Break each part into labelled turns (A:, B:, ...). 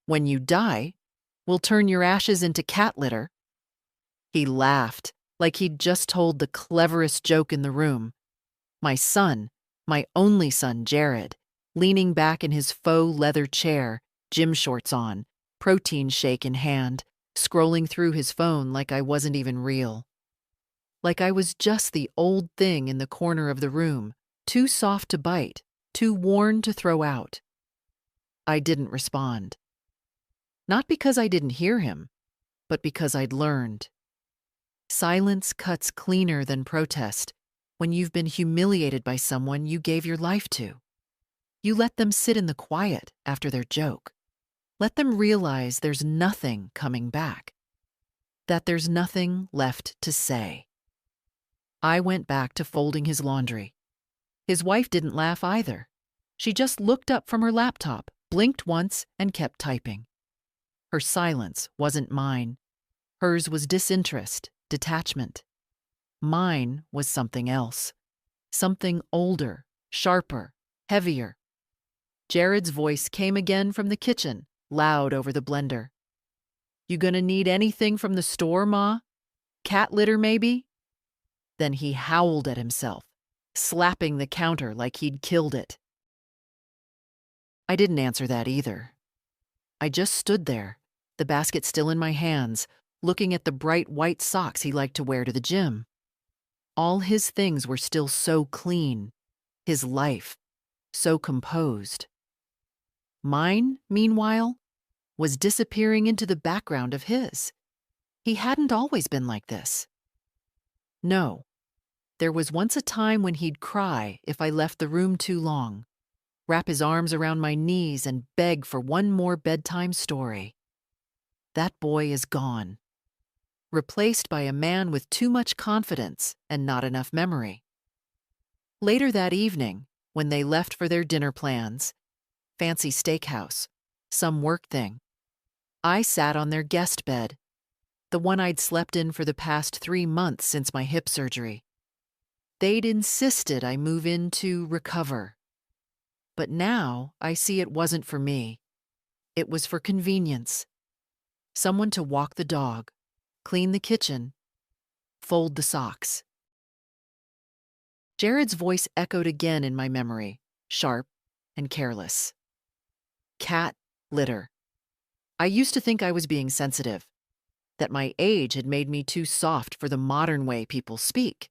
A: When you die, we'll turn your ashes into cat litter." He laughed, like he'd just told the cleverest joke in the room. My son, my only son, Jared, leaning back in his faux leather chair, gym shorts on, protein shake in hand, scrolling through his phone like I wasn't even real. Like I was just the old thing in the corner of the room, too soft to bite, too worn to throw out. I didn't respond. Not because I didn't hear him, but because I'd learned. Silence cuts cleaner than protest when you've been humiliated by someone you gave your life to. You let them sit in the quiet after their joke. Let them realize there's nothing coming back, that there's nothing left to say. I went back to folding his laundry. His wife didn't laugh either. She just looked up from her laptop, blinked once, and kept typing. Her silence wasn't mine. Hers was disinterest, detachment. Mine was something else. Something older, sharper, heavier. Jared's voice came again from the kitchen, loud over the blender. "You gonna need anything from the store, Ma? Cat litter, maybe?" Then he howled at himself, slapping the counter like he'd killed it. I didn't answer that either. I just stood there, the basket still in my hands, looking at the bright white socks he liked to wear to the gym. All his things were still so clean, his life so composed. Mine, meanwhile, was disappearing into the background of his. He hadn't always been like this. No, there was once a time when he'd cry if I left the room too long, wrap his arms around my knees and beg for one more bedtime story. That boy is gone, replaced by a man with too much confidence and not enough memory. Later that evening, when they left for their dinner plans, fancy steakhouse, some work thing, I sat on their guest bed, the one I'd slept in for the past 3 months since my hip surgery. They'd insisted I move in to recover. But now I see it wasn't for me. It was for convenience. Someone to walk the dog, clean the kitchen, fold the socks. Jared's voice echoed again in my memory, sharp and careless. Cat litter. I used to think I was being sensitive, that my age had made me too soft for the modern way people speak.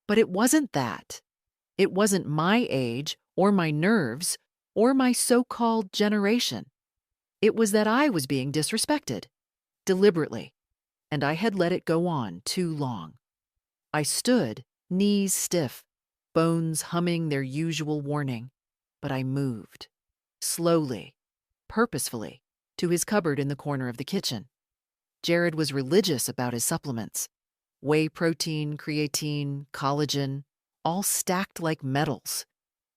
A: But it wasn't that. It wasn't my age or my nerves or my so-called generation. It was that I was being disrespected, deliberately, and I had let it go on too long. I stood, knees stiff, bones humming their usual warning, but I moved, slowly, purposefully, to his cupboard in the corner of the kitchen. Jared was religious about his supplements. Whey protein, creatine, collagen, all stacked like medals.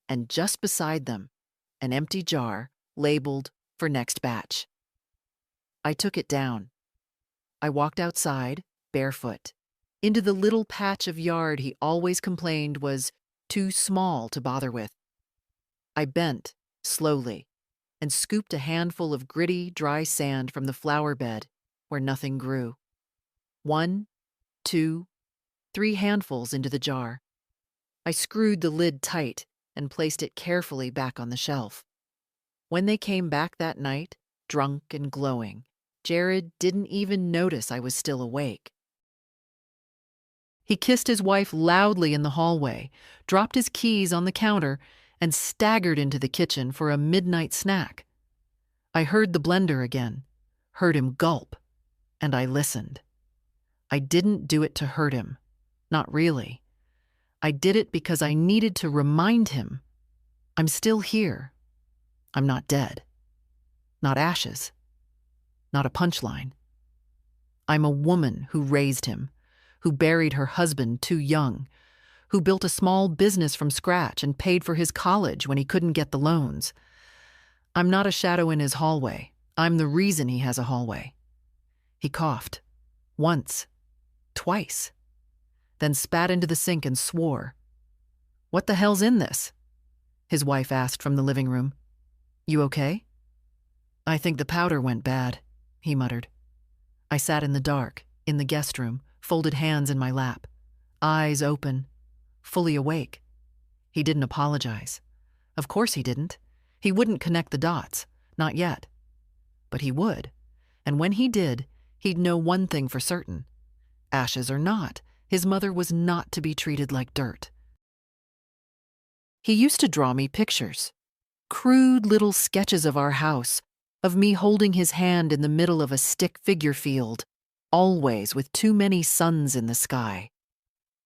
A: And just beside them, an empty jar labeled for next batch. I took it down. I walked outside, barefoot, into the little patch of yard he always complained was too small to bother with. I bent, slowly, and scooped a handful of gritty, dry sand from the flower bed where nothing grew. 1, 2, 3 handfuls into the jar. I screwed the lid tight and placed it carefully back on the shelf. When they came back that night, drunk and glowing, Jared didn't even notice I was still awake. He kissed his wife loudly in the hallway, dropped his keys on the counter, and staggered into the kitchen for a midnight snack. I heard the blender again, heard him gulp, and I listened. I didn't do it to hurt him. Not really. I did it because I needed to remind him I'm still here. I'm not dead. Not ashes. Not a punchline. I'm a woman who raised him, who buried her husband too young, who built a small business from scratch and paid for his college when he couldn't get the loans. I'm not a shadow in his hallway. I'm the reason he has a hallway. He coughed. Once. Twice. Then spat into the sink and swore. "What the hell's in this?" his wife asked from the living room. "You okay?" "I think the powder went bad," he muttered. I sat in the dark, in the guest room, folded hands in my lap, eyes open, fully awake. He didn't apologize. Of course he didn't. He wouldn't connect the dots, not yet. But he would, and when he did, he'd know one thing for certain. Ashes or not, his mother was not to be treated like dirt. He used to draw me pictures, crude little sketches of our house, of me holding his hand in the middle of a stick figure field, always with too many suns in the sky.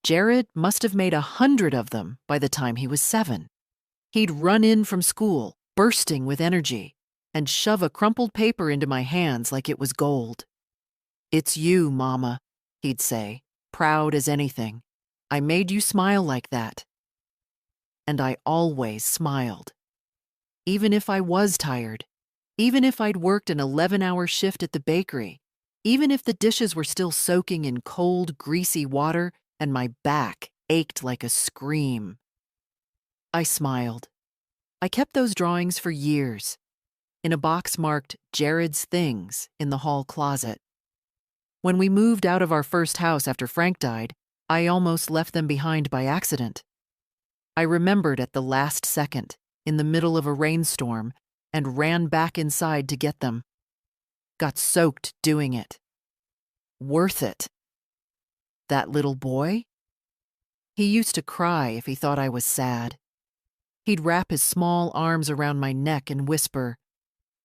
A: Jared must have made 100 of them by the time he was 7. He'd run in from school, bursting with energy, and shove a crumpled paper into my hands like it was gold. "It's you, Mama," he'd say, proud as anything. "I made you smile like that." And I always smiled. Even if I was tired, even if I'd worked an 11-hour shift at the bakery, even if the dishes were still soaking in cold, greasy water and my back ached like a scream, I smiled. I kept those drawings for years, in a box marked Jared's Things in the hall closet. When we moved out of our first house after Frank died, I almost left them behind by accident. I remembered at the last second, in the middle of a rainstorm, and ran back inside to get them. Got soaked doing it. Worth it. That little boy? He used to cry if he thought I was sad. He'd wrap his small arms around my neck and whisper,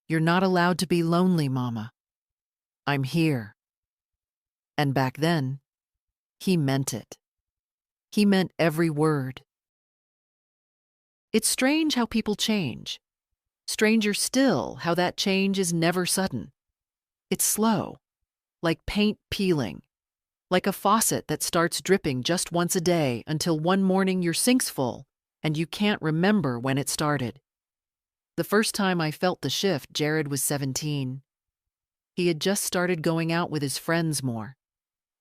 A: "You're not allowed to be lonely, Mama. I'm here." And back then, he meant it. He meant every word. It's strange how people change. Stranger still how that change is never sudden. It's slow, like paint peeling, like a faucet that starts dripping just once a day until one morning your sink's full and you can't remember when it started. The first time I felt the shift, Jared was 17. He had just started going out with his friends more.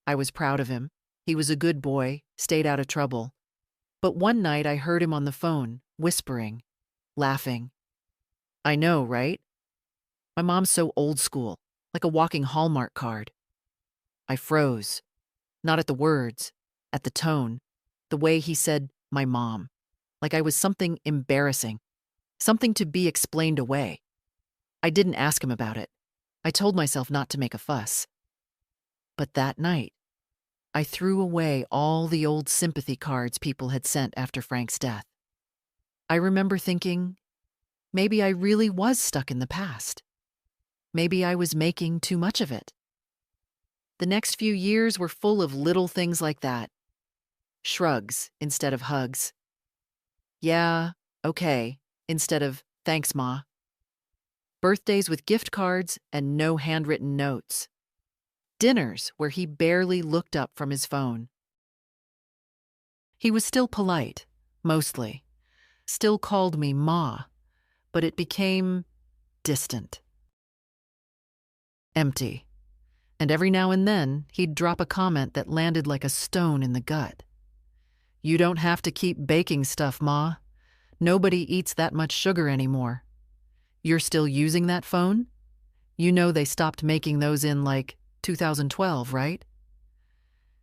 A: I was proud of him. He was a good boy, stayed out of trouble. But one night I heard him on the phone, whispering, laughing. I know, right? My mom's so old school, like a walking Hallmark card. I froze, not at the words, at the tone, the way he said, "my mom," like I was something embarrassing, something to be explained away. I didn't ask him about it. I told myself not to make a fuss. But that night, I threw away all the old sympathy cards people had sent after Frank's death. I remember thinking, maybe I really was stuck in the past. Maybe I was making too much of it. The next few years were full of little things like that. Shrugs instead of hugs. Yeah, okay, instead of thanks, Ma. Birthdays with gift cards and no handwritten notes. Dinners where he barely looked up from his phone. He was still polite, mostly. Still called me Ma, but it became distant. Empty. And every now and then, he'd drop a comment that landed like a stone in the gut. "You don't have to keep baking stuff, Ma. Nobody eats that much sugar anymore. You're still using that phone? You know they stopped making those in, 2012, right?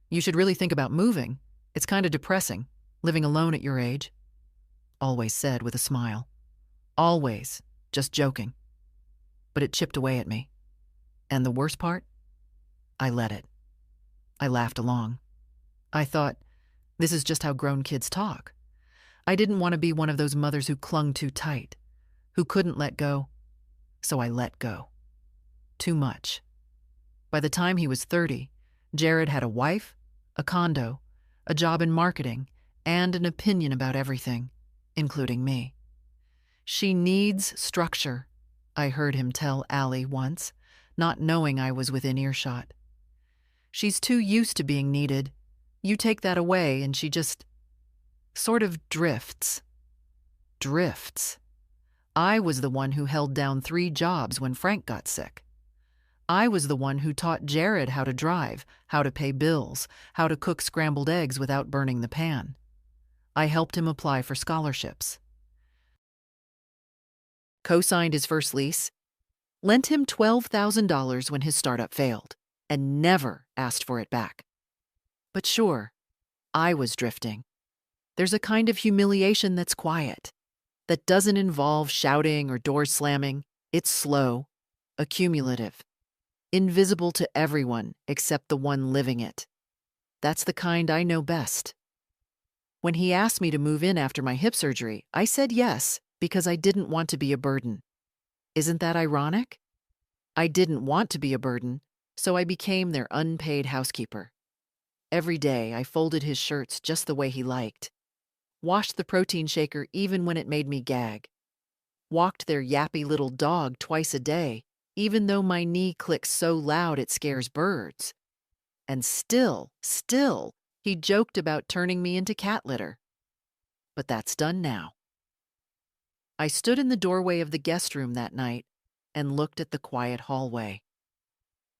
A: You should really think about moving. It's kind of depressing, living alone at your age." Always said with a smile. Always, just joking. But it chipped away at me. And the worst part? I let it. I laughed along. I thought, this is just how grown kids talk. I didn't want to be one of those mothers who clung too tight, who couldn't let go. So I let go. Too much. By the time he was 30, Jared had a wife, a condo, a job in marketing, and an opinion about everything, including me. "She needs structure," I heard him tell Allie once, not knowing I was within earshot. "She's too used to being needed. You take that away and she just sort of drifts." Drifts. I was the one who held down 3 jobs when Frank got sick. I was the one who taught Jared how to drive, how to pay bills, how to cook scrambled eggs without burning the pan. I helped him apply for scholarships. Co-signed his first lease, lent him $12,000 when his startup failed, and never asked for it back. But sure, I was drifting. There's a kind of humiliation that's quiet, that doesn't involve shouting or doors slamming. It's slow, accumulative, invisible to everyone except the one living it. That's the kind I know best. When he asked me to move in after my hip surgery, I said yes because I didn't want to be a burden. Isn't that ironic? I didn't want to be a burden, so I became their unpaid housekeeper. Every day I folded his shirts just the way he liked, washed the protein shaker even when it made me gag, walked their yappy little dog twice a day, even though my knee clicks so loud it scares birds. And still, he joked about turning me into cat litter. But that's done now. I stood in the doorway of the guest room that night and looked at the quiet hallway.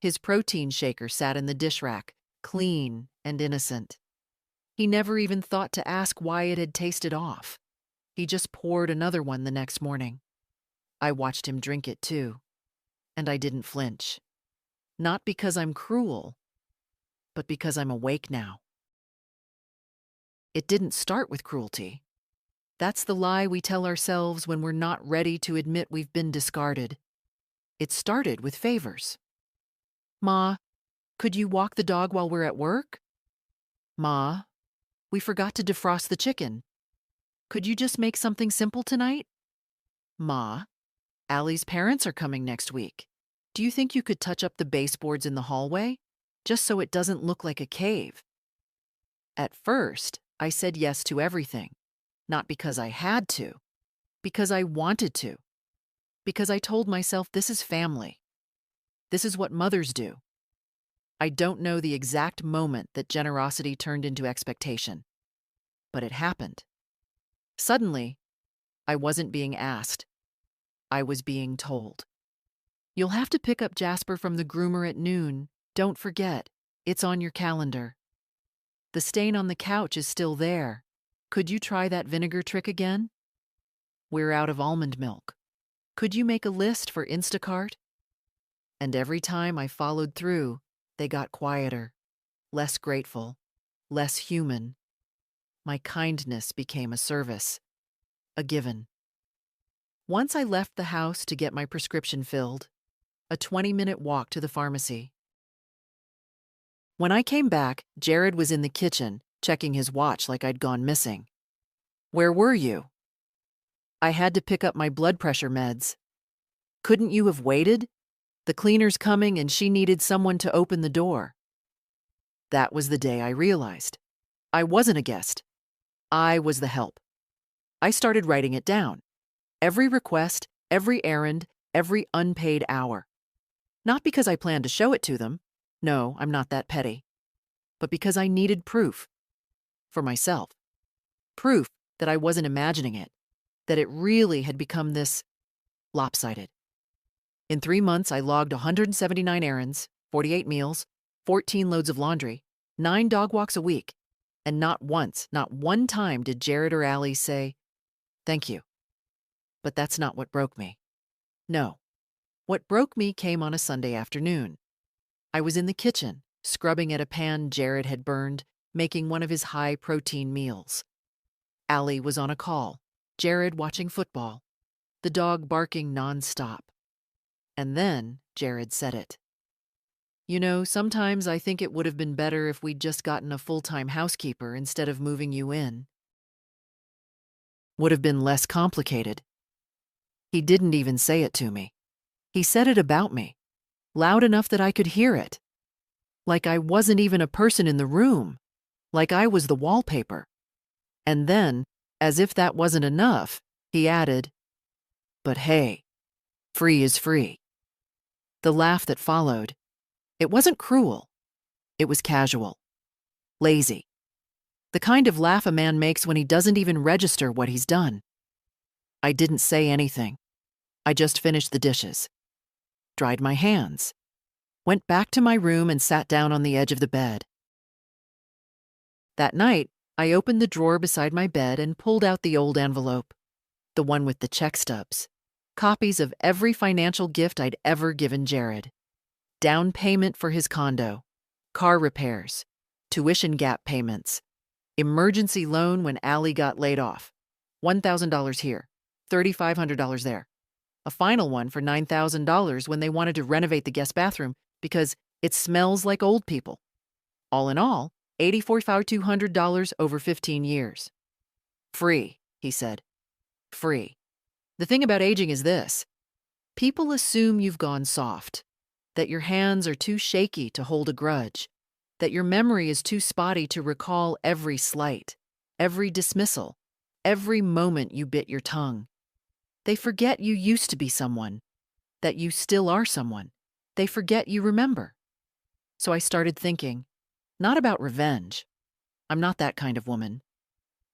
A: His protein shaker sat in the dish rack, clean and innocent. He never even thought to ask why it had tasted off. He just poured another one the next morning. I watched him drink it too, and I didn't flinch. Not because I'm cruel, but because I'm awake now. It didn't start with cruelty. That's the lie we tell ourselves when we're not ready to admit we've been discarded. It started with favors. Ma, could you walk the dog while we're at work? Ma, we forgot to defrost the chicken. Could you just make something simple tonight? Ma, Allie's parents are coming next week. Do you think you could touch up the baseboards in the hallway, just so it doesn't look like a cave? At first, I said yes to everything, not because I had to, because I wanted to, because I told myself this is family. This is what mothers do. I don't know the exact moment that generosity turned into expectation, but it happened. Suddenly, I wasn't being asked. I was being told. You'll have to pick up Jasper from the groomer at noon. Don't forget, it's on your calendar. The stain on the couch is still there. Could you try that vinegar trick again? We're out of almond milk. Could you make a list for Instacart? And every time I followed through, they got quieter, less grateful, less human. My kindness became a service, a given. Once I left the house to get my prescription filled, a 20-minute walk to the pharmacy. When I came back, Jared was in the kitchen, checking his watch like I'd gone missing. Where were you? I had to pick up my blood pressure meds. Couldn't you have waited? The cleaner's coming and she needed someone to open the door. That was the day I realized. I wasn't a guest. I was the help. I started writing it down. Every request, every errand, every unpaid hour. Not because I planned to show it to them. No, I'm not that petty. But because I needed proof. For myself. Proof that I wasn't imagining it. That it really had become this lopsided. In 3 months, I logged 179 errands, 48 meals, 14 loads of laundry, 9 dog walks a week. And not once, not one time did Jared or Allie say, thank you. But that's not what broke me. No. What broke me came on a Sunday afternoon. I was in the kitchen, scrubbing at a pan Jared had burned, making one of his high-protein meals. Allie was on a call, Jared watching football, the dog barking nonstop. And then Jared said it. You know, sometimes I think it would have been better if we'd just gotten a full-time housekeeper instead of moving you in. Would have been less complicated. He didn't even say it to me. He said it about me, loud enough that I could hear it. Like I wasn't even a person in the room, like I was the wallpaper. And then, as if that wasn't enough, he added, but hey, free is free. The laugh that followed, it wasn't cruel. It was casual, lazy. The kind of laugh a man makes when he doesn't even register what he's done. I didn't say anything. I just finished the dishes, dried my hands, went back to my room and sat down on the edge of the bed. That night, I opened the drawer beside my bed and pulled out the old envelope, the one with the check stubs. Copies of every financial gift I'd ever given Jared. Down payment for his condo, car repairs, tuition gap payments, emergency loan when Allie got laid off, $1,000 here, $3,500 there. A final one for $9,000 when they wanted to renovate the guest bathroom because it smells like old people. All in all, $84,200 over 15 years. Free, he said. Free. The thing about aging is this. People assume you've gone soft, that your hands are too shaky to hold a grudge, that your memory is too spotty to recall every slight, every dismissal, every moment you bit your tongue. They forget you used to be someone, that you still are someone. They forget you remember. So I started thinking, not about revenge. I'm not that kind of woman.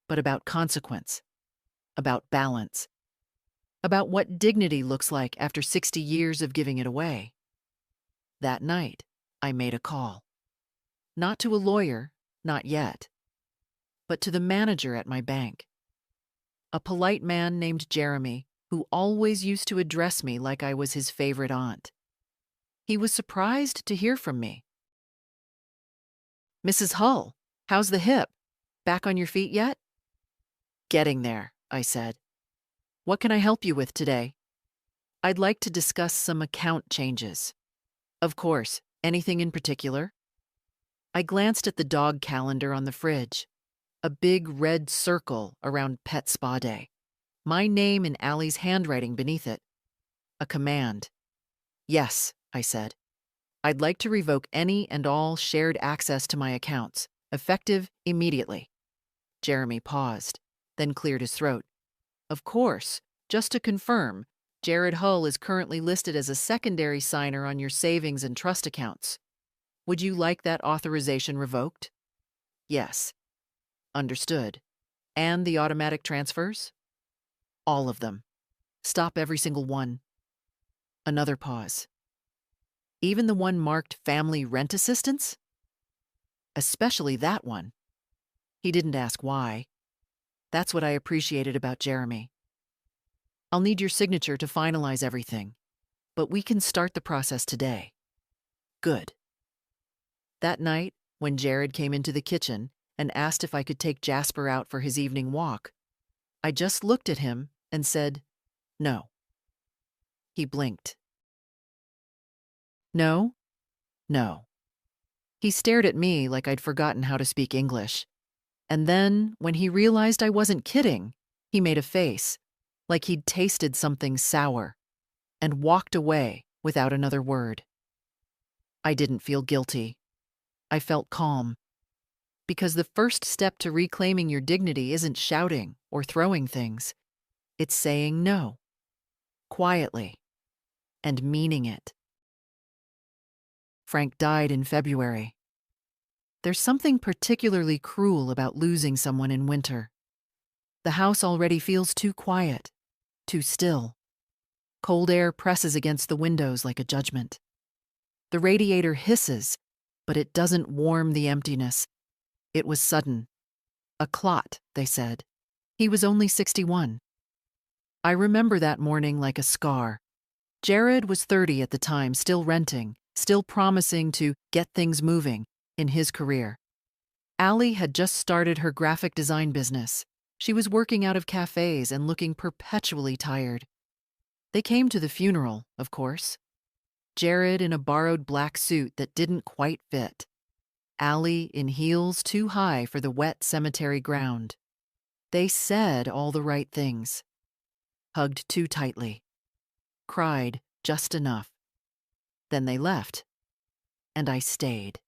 A: But about consequence, about balance, about what dignity looks like after 60 years of giving it away. That night, I made a call. Not to a lawyer, not yet, but to the manager at my bank. A polite man named Jeremy, who always used to address me like I was his favorite aunt. He was surprised to hear from me. "Mrs. Hull, how's the hip? Back on your feet yet?" "Getting there," I said. "What can I help you with today?" "I'd like to discuss some account changes." "Of course. Anything in particular?" I glanced at the dog calendar on the fridge. A big red circle around Pet Spa Day. My name in Allie's handwriting beneath it. A command. "Yes," I said. "I'd like to revoke any and all shared access to my accounts, effective immediately." Jeremy paused, then cleared his throat. "Of course, just to confirm, Jared Hull is currently listed as a secondary signer on your savings and trust accounts. Would you like that authorization revoked?" "Yes." "Understood. And the automatic transfers?" "All of them. Stop every single one." Another pause. "Even the one marked family rent assistance?" "Especially that one." He didn't ask why. That's what I appreciated about Jeremy. "I'll need your signature to finalize everything, but we can start the process today." "Good." That night, when Jared came into the kitchen and asked if I could take Jasper out for his evening walk, I just looked at him and said, "No." He blinked. "No? No." He stared at me like I'd forgotten how to speak English. And then, when he realized I wasn't kidding, he made a face, like he'd tasted something sour, and walked away without another word. I didn't feel guilty. I felt calm. Because the first step to reclaiming your dignity isn't shouting or throwing things. It's saying no, quietly, and meaning it. Frank died in February. There's something particularly cruel about losing someone in winter. The house already feels too quiet, too still. Cold air presses against the windows like a judgment. The radiator hisses, but it doesn't warm the emptiness. It was sudden. A clot, they said. He was only 61. I remember that morning like a scar. Jared was 30 at the time, still renting, still promising to get things moving in his career. Allie had just started her graphic design business. She was working out of cafes and looking perpetually tired. They came to the funeral, of course. Jared in a borrowed black suit that didn't quite fit. Allie in heels too high for the wet cemetery ground. They said all the right things. Hugged too tightly. Cried just enough. Then they left. And I stayed.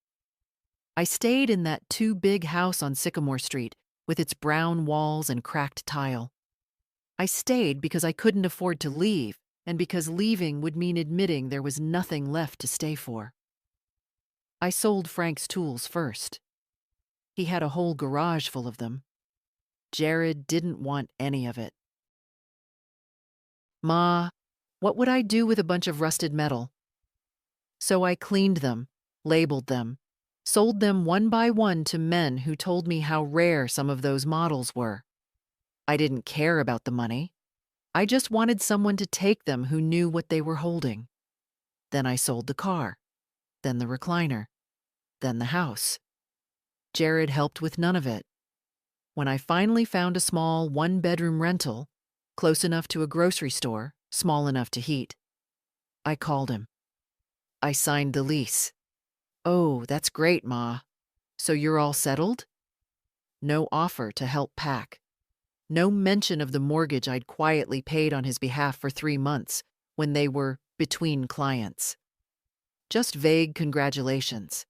A: I stayed in that too big house on Sycamore Street with its brown walls and cracked tile. I stayed because I couldn't afford to leave, and because leaving would mean admitting there was nothing left to stay for. I sold Frank's tools first. He had a whole garage full of them. Jared didn't want any of it. "Ma, what would I do with a bunch of rusted metal?" So I cleaned them, labeled them, sold them one by one to men who told me how rare some of those models were. I didn't care about the money. I just wanted someone to take them who knew what they were holding. Then I sold the car, then the recliner, then the house. Jared helped with none of it. When I finally found a small one-bedroom rental, close enough to a grocery store, small enough to heat, I called him. I signed the lease. "Oh, that's great, Ma. So you're all settled?" No offer to help pack. No mention of the mortgage I'd quietly paid on his behalf for 3 months when they were between clients. Just vague congratulations.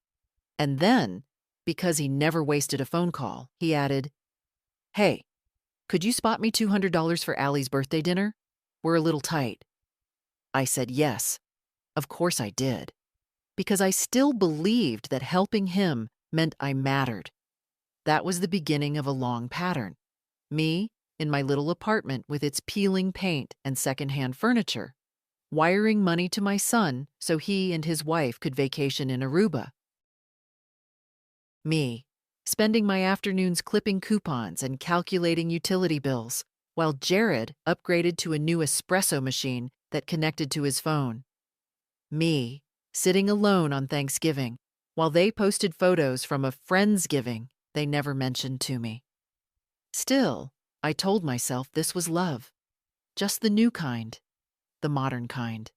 A: And then, because he never wasted a phone call, he added, "Hey, could you spot me $200 for Allie's birthday dinner? We're a little tight." I said yes. Of course I did. Because I still believed that helping him meant I mattered. That was the beginning of a long pattern. Me, in my little apartment with its peeling paint and secondhand furniture, wiring money to my son so he and his wife could vacation in Aruba. Me, spending my afternoons clipping coupons and calculating utility bills, while Jared upgraded to a new espresso machine that connected to his phone. Me, sitting alone on Thanksgiving, while they posted photos from a Friendsgiving they never mentioned to me. Still, I told myself this was love. Just the new kind. The modern kind.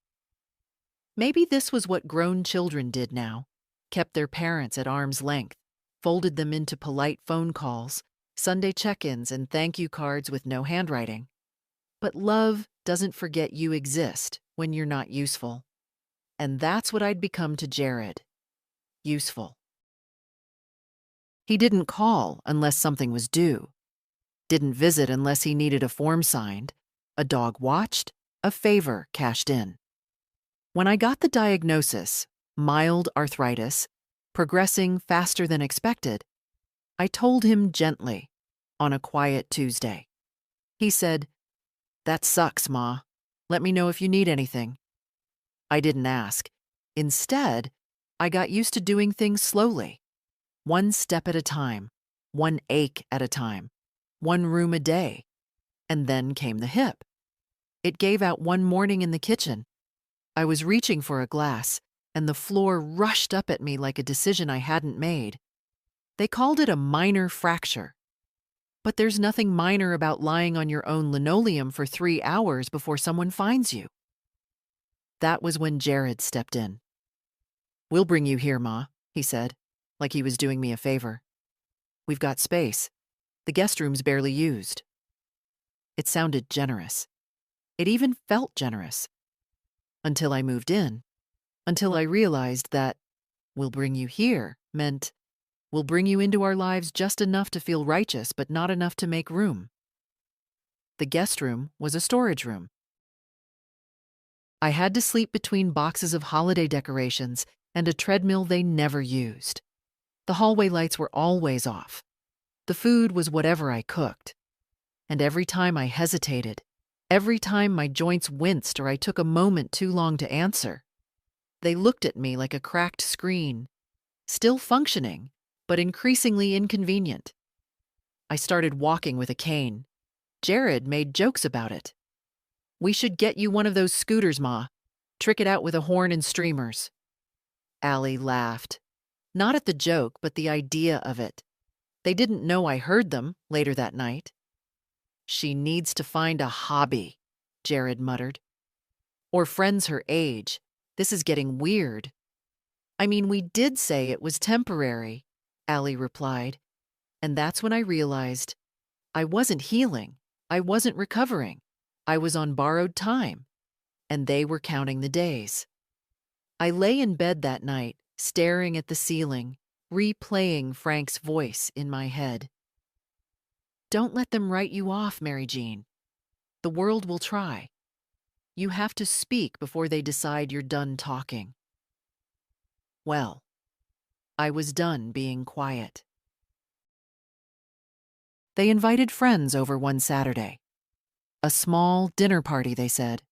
A: Maybe this was what grown children did now. Kept their parents at arm's length, folded them into polite phone calls, Sunday check-ins, and thank you cards with no handwriting. But love doesn't forget you exist when you're not useful. And that's what I'd become to Jared. Useful. He didn't call unless something was due. Didn't visit unless he needed a form signed, a dog watched, a favor cashed in. When I got the diagnosis, mild arthritis, progressing faster than expected, I told him gently, on a quiet Tuesday. He said, "That sucks, Ma. Let me know if you need anything." I didn't ask. Instead, I got used to doing things slowly. One step at a time, one ache at a time, one room a day. And then came the hip. It gave out one morning in the kitchen. I was reaching for a glass, and the floor rushed up at me like a decision I hadn't made. They called it a minor fracture. But there's nothing minor about lying on your own linoleum for 3 hours before someone finds you. That was when Jared stepped in. "We'll bring you here, Ma," he said, like he was doing me a favor. "We've got space. The guest room's barely used." It sounded generous. It even felt generous. Until I moved in. Until I realized that "we'll bring you here" meant we'll bring you into our lives just enough to feel righteous, but not enough to make room. The guest room was a storage room. I had to sleep between boxes of holiday decorations and a treadmill they never used. The hallway lights were always off. The food was whatever I cooked. And every time I hesitated, every time my joints winced or I took a moment too long to answer, they looked at me like a cracked screen, still functioning, but increasingly inconvenient. I started walking with a cane. Jared made jokes about it. "We should get you one of those scooters, Ma. Trick it out with a horn and streamers." Allie laughed. Not at the joke, but the idea of it. They didn't know I heard them later that night. "She needs to find a hobby," Jared muttered. "Or friends her age. This is getting weird." "I mean, we did say it was temporary," Allie replied. And that's when I realized I wasn't healing. I wasn't recovering. I was on borrowed time. And they were counting the days. I lay in bed that night, staring at the ceiling, replaying Frank's voice in my head. "Don't let them write you off, Mary Jean. The world will try. You have to speak before they decide you're done talking." Well, I was done being quiet. They invited friends over one Saturday. A small dinner party, they said.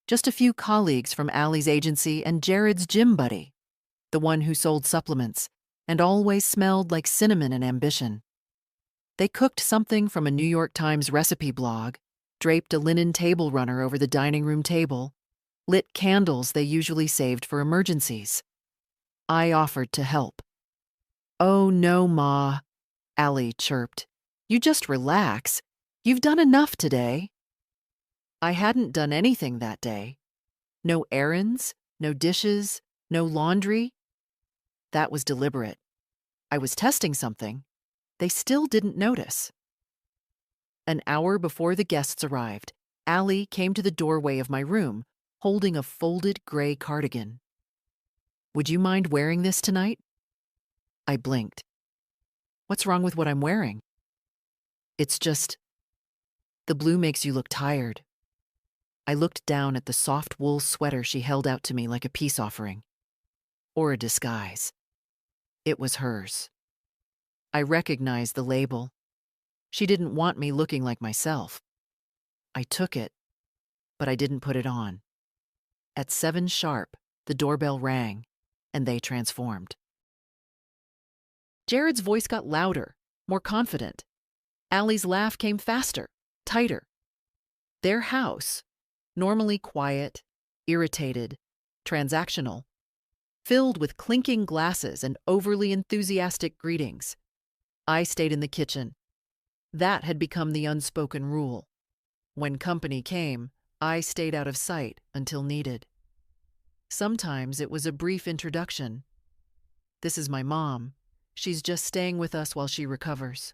A: Just a few colleagues from Allie's agency and Jared's gym buddy, the one who sold supplements and always smelled like cinnamon and ambition. They cooked something from a New York Times recipe blog, draped a linen table runner over the dining room table, lit candles they usually saved for emergencies. I offered to help. "Oh, no, Ma," Allie chirped. "You just relax. You've done enough today." I hadn't done anything that day. No errands, no dishes, no laundry. That was deliberate. I was testing something. They still didn't notice. An hour before the guests arrived, Allie came to the doorway of my room, holding a folded gray cardigan. "Would you mind wearing this tonight?" I blinked. "What's wrong with what I'm wearing?" "It's just, the blue makes you look tired." I looked down at the soft wool sweater she held out to me like a peace offering. Or a disguise. It was hers. I recognized the label. She didn't want me looking like myself. I took it, but I didn't put it on. At 7 sharp, the doorbell rang, and they transformed. Jared's voice got louder, more confident. Allie's laugh came faster, tighter. Their house, normally quiet, irritated, transactional, filled with clinking glasses and overly enthusiastic greetings. I stayed in the kitchen. That had become the unspoken rule. When company came, I stayed out of sight until needed. Sometimes it was a brief introduction. "This is my mom. She's just staying with us while she recovers."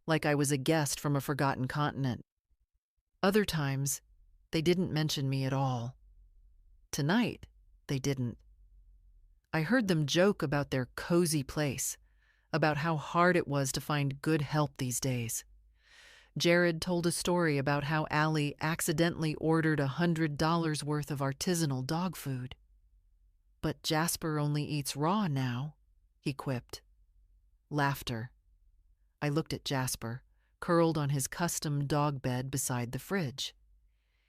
A: Like I was a guest from a forgotten continent. Other times, they didn't mention me at all. Tonight, they didn't. I heard them joke about their cozy place, about how hard it was to find good help these days. Jared told a story about how Allie accidentally ordered $100 worth of artisanal dog food. "But Jasper only eats raw now," he quipped. Laughter. I looked at Jasper, curled on his custom dog bed beside the fridge.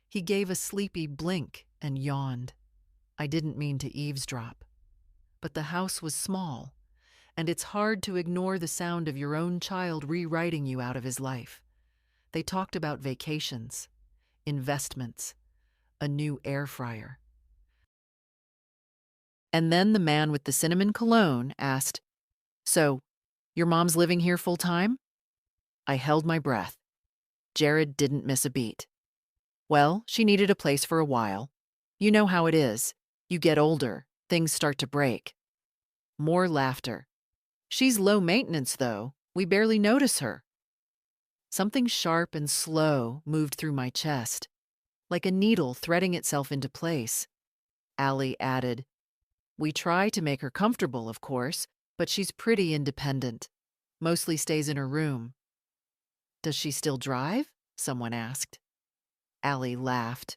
A: He gave a sleepy blink and yawned. I didn't mean to eavesdrop. But the house was small, and it's hard to ignore the sound of your own child rewriting you out of his life. They talked about vacations, investments, a new air fryer. And then the man with the cinnamon cologne asked, "So, your mom's living here full time?" I held my breath. Jared didn't miss a beat. "Well, she needed a place for a while. You know how it is. You get older, things start to break." More laughter. "She's low maintenance, though. We barely notice her." Something sharp and slow moved through my chest, like a needle threading itself into place. Allie added, "We try to make her comfortable, of course, but she's pretty independent. Mostly stays in her room." "Does she still drive?" someone asked. Allie laughed.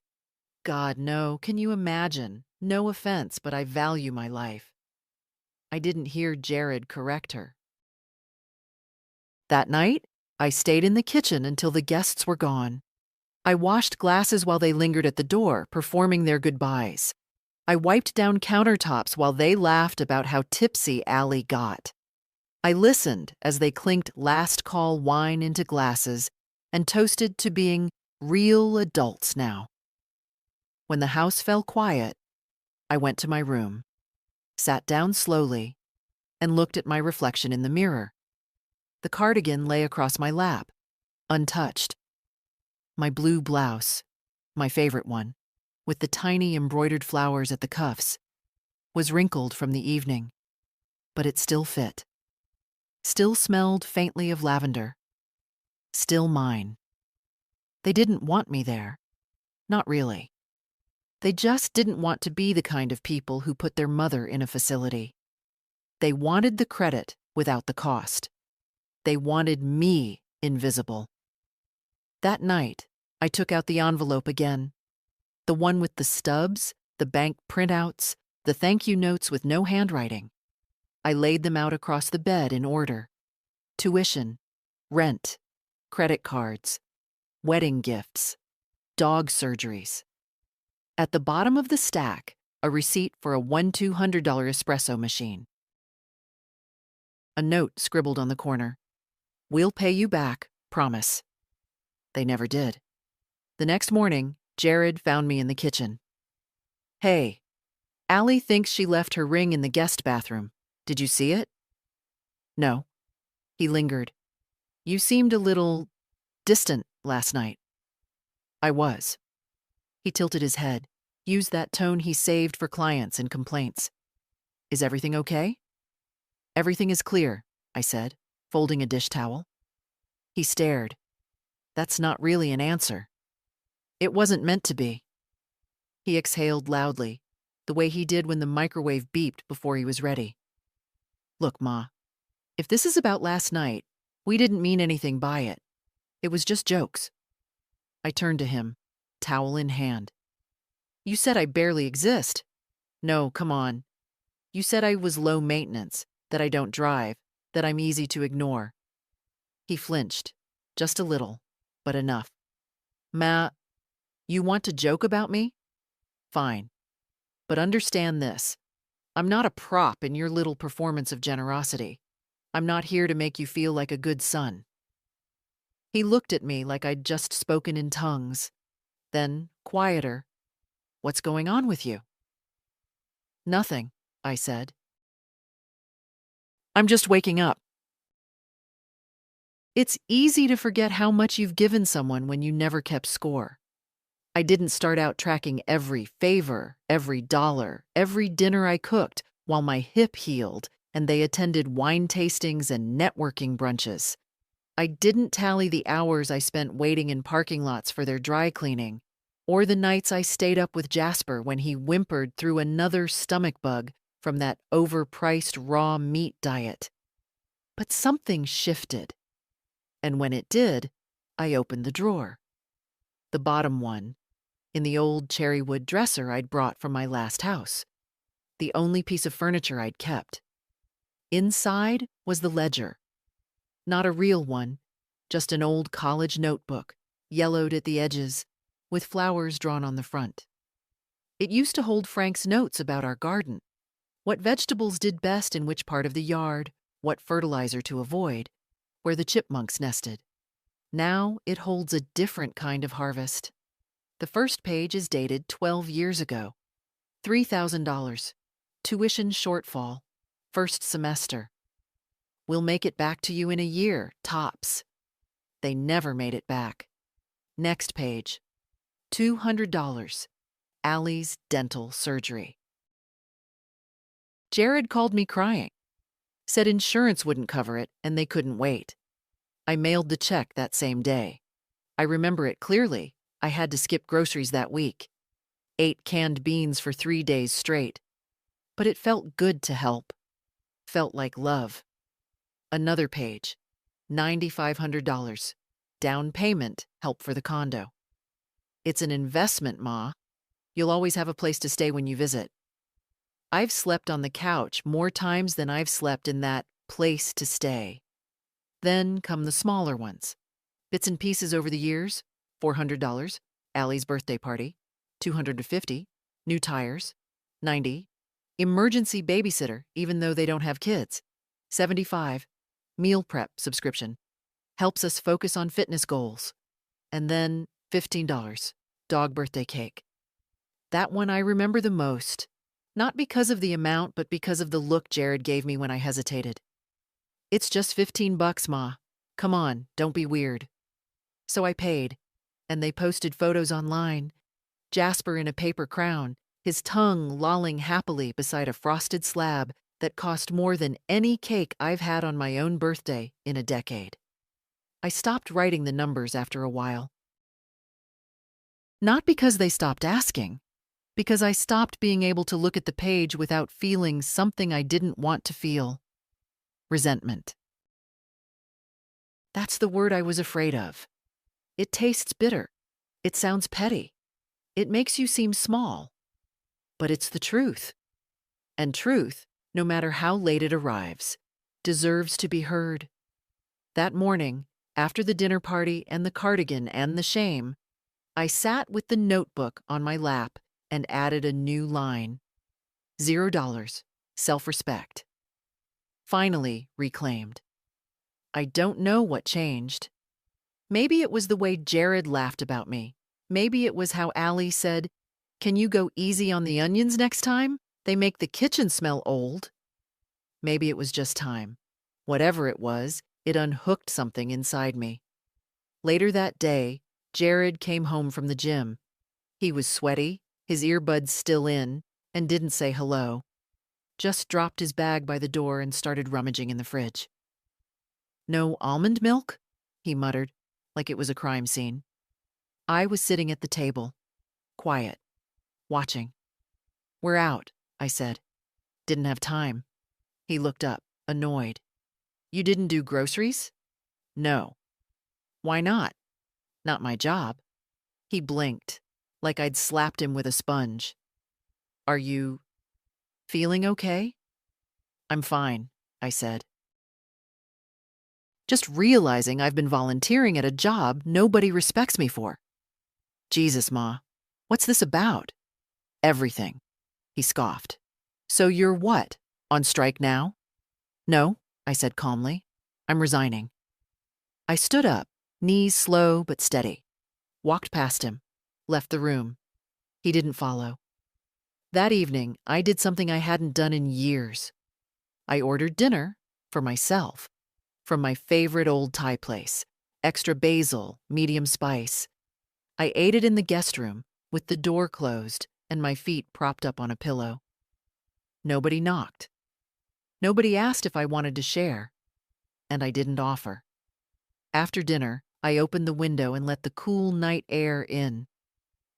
A: "God, no. Can you imagine? No offense, but I value my life." I didn't hear Jared correct her. That night, I stayed in the kitchen until the guests were gone. I washed glasses while they lingered at the door, performing their goodbyes. I wiped down countertops while they laughed about how tipsy Allie got. I listened as they clinked last call wine into glasses and toasted to being real adults now. When the house fell quiet, I went to my room, sat down slowly, and looked at my reflection in the mirror. The cardigan lay across my lap, untouched. My blue blouse, my favorite one, with the tiny embroidered flowers at the cuffs, was wrinkled from the evening, but it still fit. Still smelled faintly of lavender. Still mine. They didn't want me there. Not really. They just didn't want to be the kind of people who put their mother in a facility. They wanted the credit without the cost. They wanted me invisible. That night, I took out the envelope again. The one with the stubs, the bank printouts, the thank you notes with no handwriting. I laid them out across the bed in order. Tuition, rent, credit cards, wedding gifts, dog surgeries. At the bottom of the stack, a receipt for a $1,200 espresso machine. A note scribbled on the corner. "We'll pay you back, promise." They never did. The next morning, Jared found me in the kitchen. Hey, Allie thinks she left her ring in the guest bathroom. Did you see it? No. He lingered. You seemed a little distant last night. I was. He tilted his head, used that tone he saved for clients and complaints. Is everything okay? Everything is clear, I said, folding a dish towel. He stared. That's not really an answer. It wasn't meant to be. He exhaled loudly, the way he did when the microwave beeped before he was ready. Look, Ma, if this is about last night, we didn't mean anything by it. It was just jokes. I turned to him, towel in hand. You said I barely exist. No, come on. You said I was low maintenance, that I don't drive, that I'm easy to ignore. He flinched, just a little, but enough. Ma, you want to joke about me? Fine. But understand this. I'm not a prop in your little performance of generosity. I'm not here to make you feel like a good son. He looked at me like I'd just spoken in tongues. Then, quieter, what's going on with you? Nothing, I said. I'm just waking up. It's easy to forget how much you've given someone when you never kept score. I didn't start out tracking every favor, every dollar, every dinner I cooked while my hip healed and they attended wine tastings and networking brunches. I didn't tally the hours I spent waiting in parking lots for their dry cleaning, or the nights I stayed up with Jasper when he whimpered through another stomach bug from that overpriced raw meat diet. But something shifted. And when it did, I opened the drawer. The bottom one, in the old cherry wood dresser I'd brought from my last house. The only piece of furniture I'd kept. Inside was the ledger. Not a real one, just an old college notebook, yellowed at the edges, with flowers drawn on the front. It used to hold Frank's notes about our garden, what vegetables did best in which part of the yard, what fertilizer to avoid, where the chipmunks nested. Now it holds a different kind of harvest. The first page is dated 12 years ago. $3,000. Tuition shortfall. First semester. We'll make it back to you in a year, tops. They never made it back. Next page. $200. Allie's dental surgery. Jared called me crying. Said insurance wouldn't cover it and they couldn't wait. I mailed the check that same day. I remember it clearly. I had to skip groceries that week. 8 canned beans for 3 days straight. But it felt good to help. Felt like love. Another page. $9,500. Down payment, help for the condo. It's an investment, Ma. You'll always have a place to stay when you visit. I've slept on the couch more times than I've slept in that place to stay. Then come the smaller ones. Bits and pieces over the years. $400. Allie's birthday party. $250. New tires. $90. Emergency babysitter, even though they don't have kids. $75. Meal prep subscription. Helps us focus on fitness goals. And then $15. Dog birthday cake. That one I remember the most. Not because of the amount, but because of the look Jared gave me when I hesitated. It's just $15, Ma. Come on, don't be weird. So I paid, and they posted photos online. Jasper in a paper crown, his tongue lolling happily beside a frosted slab that cost more than any cake I've had on my own birthday in a decade. I stopped writing the numbers after a while. Not because they stopped asking, because I stopped being able to look at the page without feeling something I didn't want to feel. Resentment. That's the word I was afraid of. It tastes bitter. It sounds petty. It makes you seem small. But it's the truth. And truth, no matter how late it arrives, deserves to be heard. That morning, after the dinner party and the cardigan and the shame, I sat with the notebook on my lap and added a new line. $0. Self-respect. Finally reclaimed. I don't know what changed. Maybe it was the way Jared laughed about me, Maybe it was how Allie said, "Can you go easy on the onions next time? They make the kitchen smell old." Maybe it was just time. Whatever it was, it unhooked something inside me. Later that day, Jared came home from the gym. He was sweaty, his earbuds still in, and didn't say hello. Just dropped his bag by the door and started rummaging in the fridge. "No almond milk?" he muttered, like it was a crime scene. I was sitting at the table, quiet, watching. "We're out," I said. "Didn't have time." He looked up, annoyed. "You didn't do groceries?" "No." "Why not?" "Not my job." He blinked, like I'd slapped him with a sponge. "Are you feeling okay?" "I'm fine," I said. Just realizing I've been volunteering at a job nobody respects me for. "Jesus, Ma, what's this about?" "Everything," he scoffed. "So you're what, on strike now?" "No," I said calmly. "I'm resigning." I stood up, knees slow but steady, walked past him, left the room. He didn't follow. That evening, I did something I hadn't done in years. I ordered dinner for myself from my favorite old Thai place, extra basil, medium spice. I ate it in the guest room with the door closed and my feet propped up on a pillow. Nobody knocked. Nobody asked if I wanted to share, and I didn't offer. After dinner, I opened the window and let the cool night air in.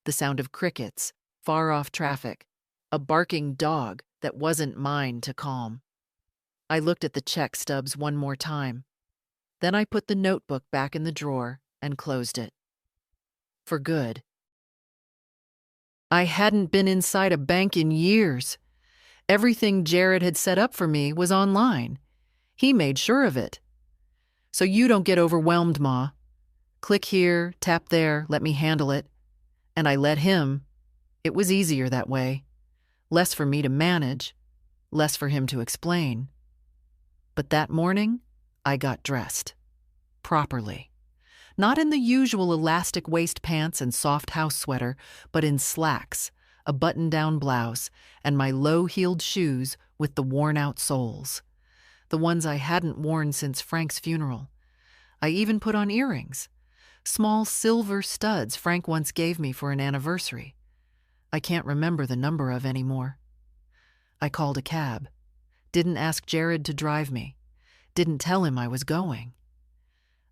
A: The sound of crickets, far-off traffic, a barking dog that wasn't mine to calm. I looked at the check stubs one more time. Then I put the notebook back in the drawer and closed it. For good. I hadn't been inside a bank in years. Everything Jared had set up for me was online. He made sure of it. "So you don't get overwhelmed, Ma. Click here, tap there, let me handle it." And I let him. It was easier that way. Less for me to manage, less for him to explain. But that morning, I got dressed. Properly. Not in the usual elastic waist pants and soft house sweater, but in slacks, a button-down blouse, and my low-heeled shoes with the worn-out soles. The ones I hadn't worn since Frank's funeral. I even put on earrings. Small silver studs Frank once gave me for an anniversary. I can't remember the number of anymore. I called a cab. Didn't ask Jared to drive me. Didn't tell him I was going.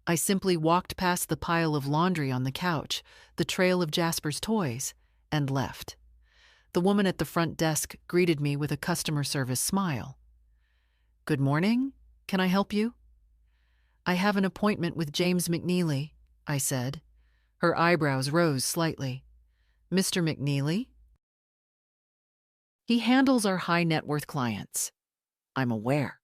A: I simply walked past the pile of laundry on the couch, the trail of Jasper's toys, and left. The woman at the front desk greeted me with a customer service smile. "Good morning. Can I help you?" "I have an appointment with James McNeely," I said. Her eyebrows rose slightly. "Mr. McNeely?" "He handles our high-net-worth clients." "I'm aware."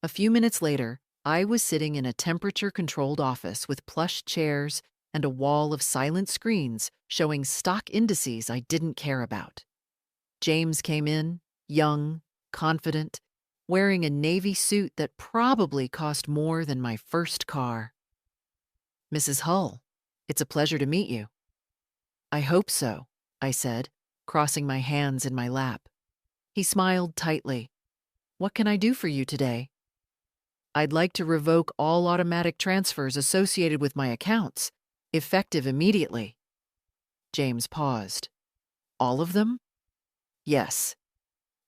A: A few minutes later, I was sitting in a temperature-controlled office with plush chairs and a wall of silent screens showing stock indices I didn't care about. James came in, young, confident, wearing a navy suit that probably cost more than my first car. "Mrs. Hull, it's a pleasure to meet you." "I hope so," I said, crossing my hands in my lap. He smiled tightly. "What can I do for you today?" "I'd like to revoke all automatic transfers associated with my accounts, effective immediately." James paused. "All of them?" "Yes.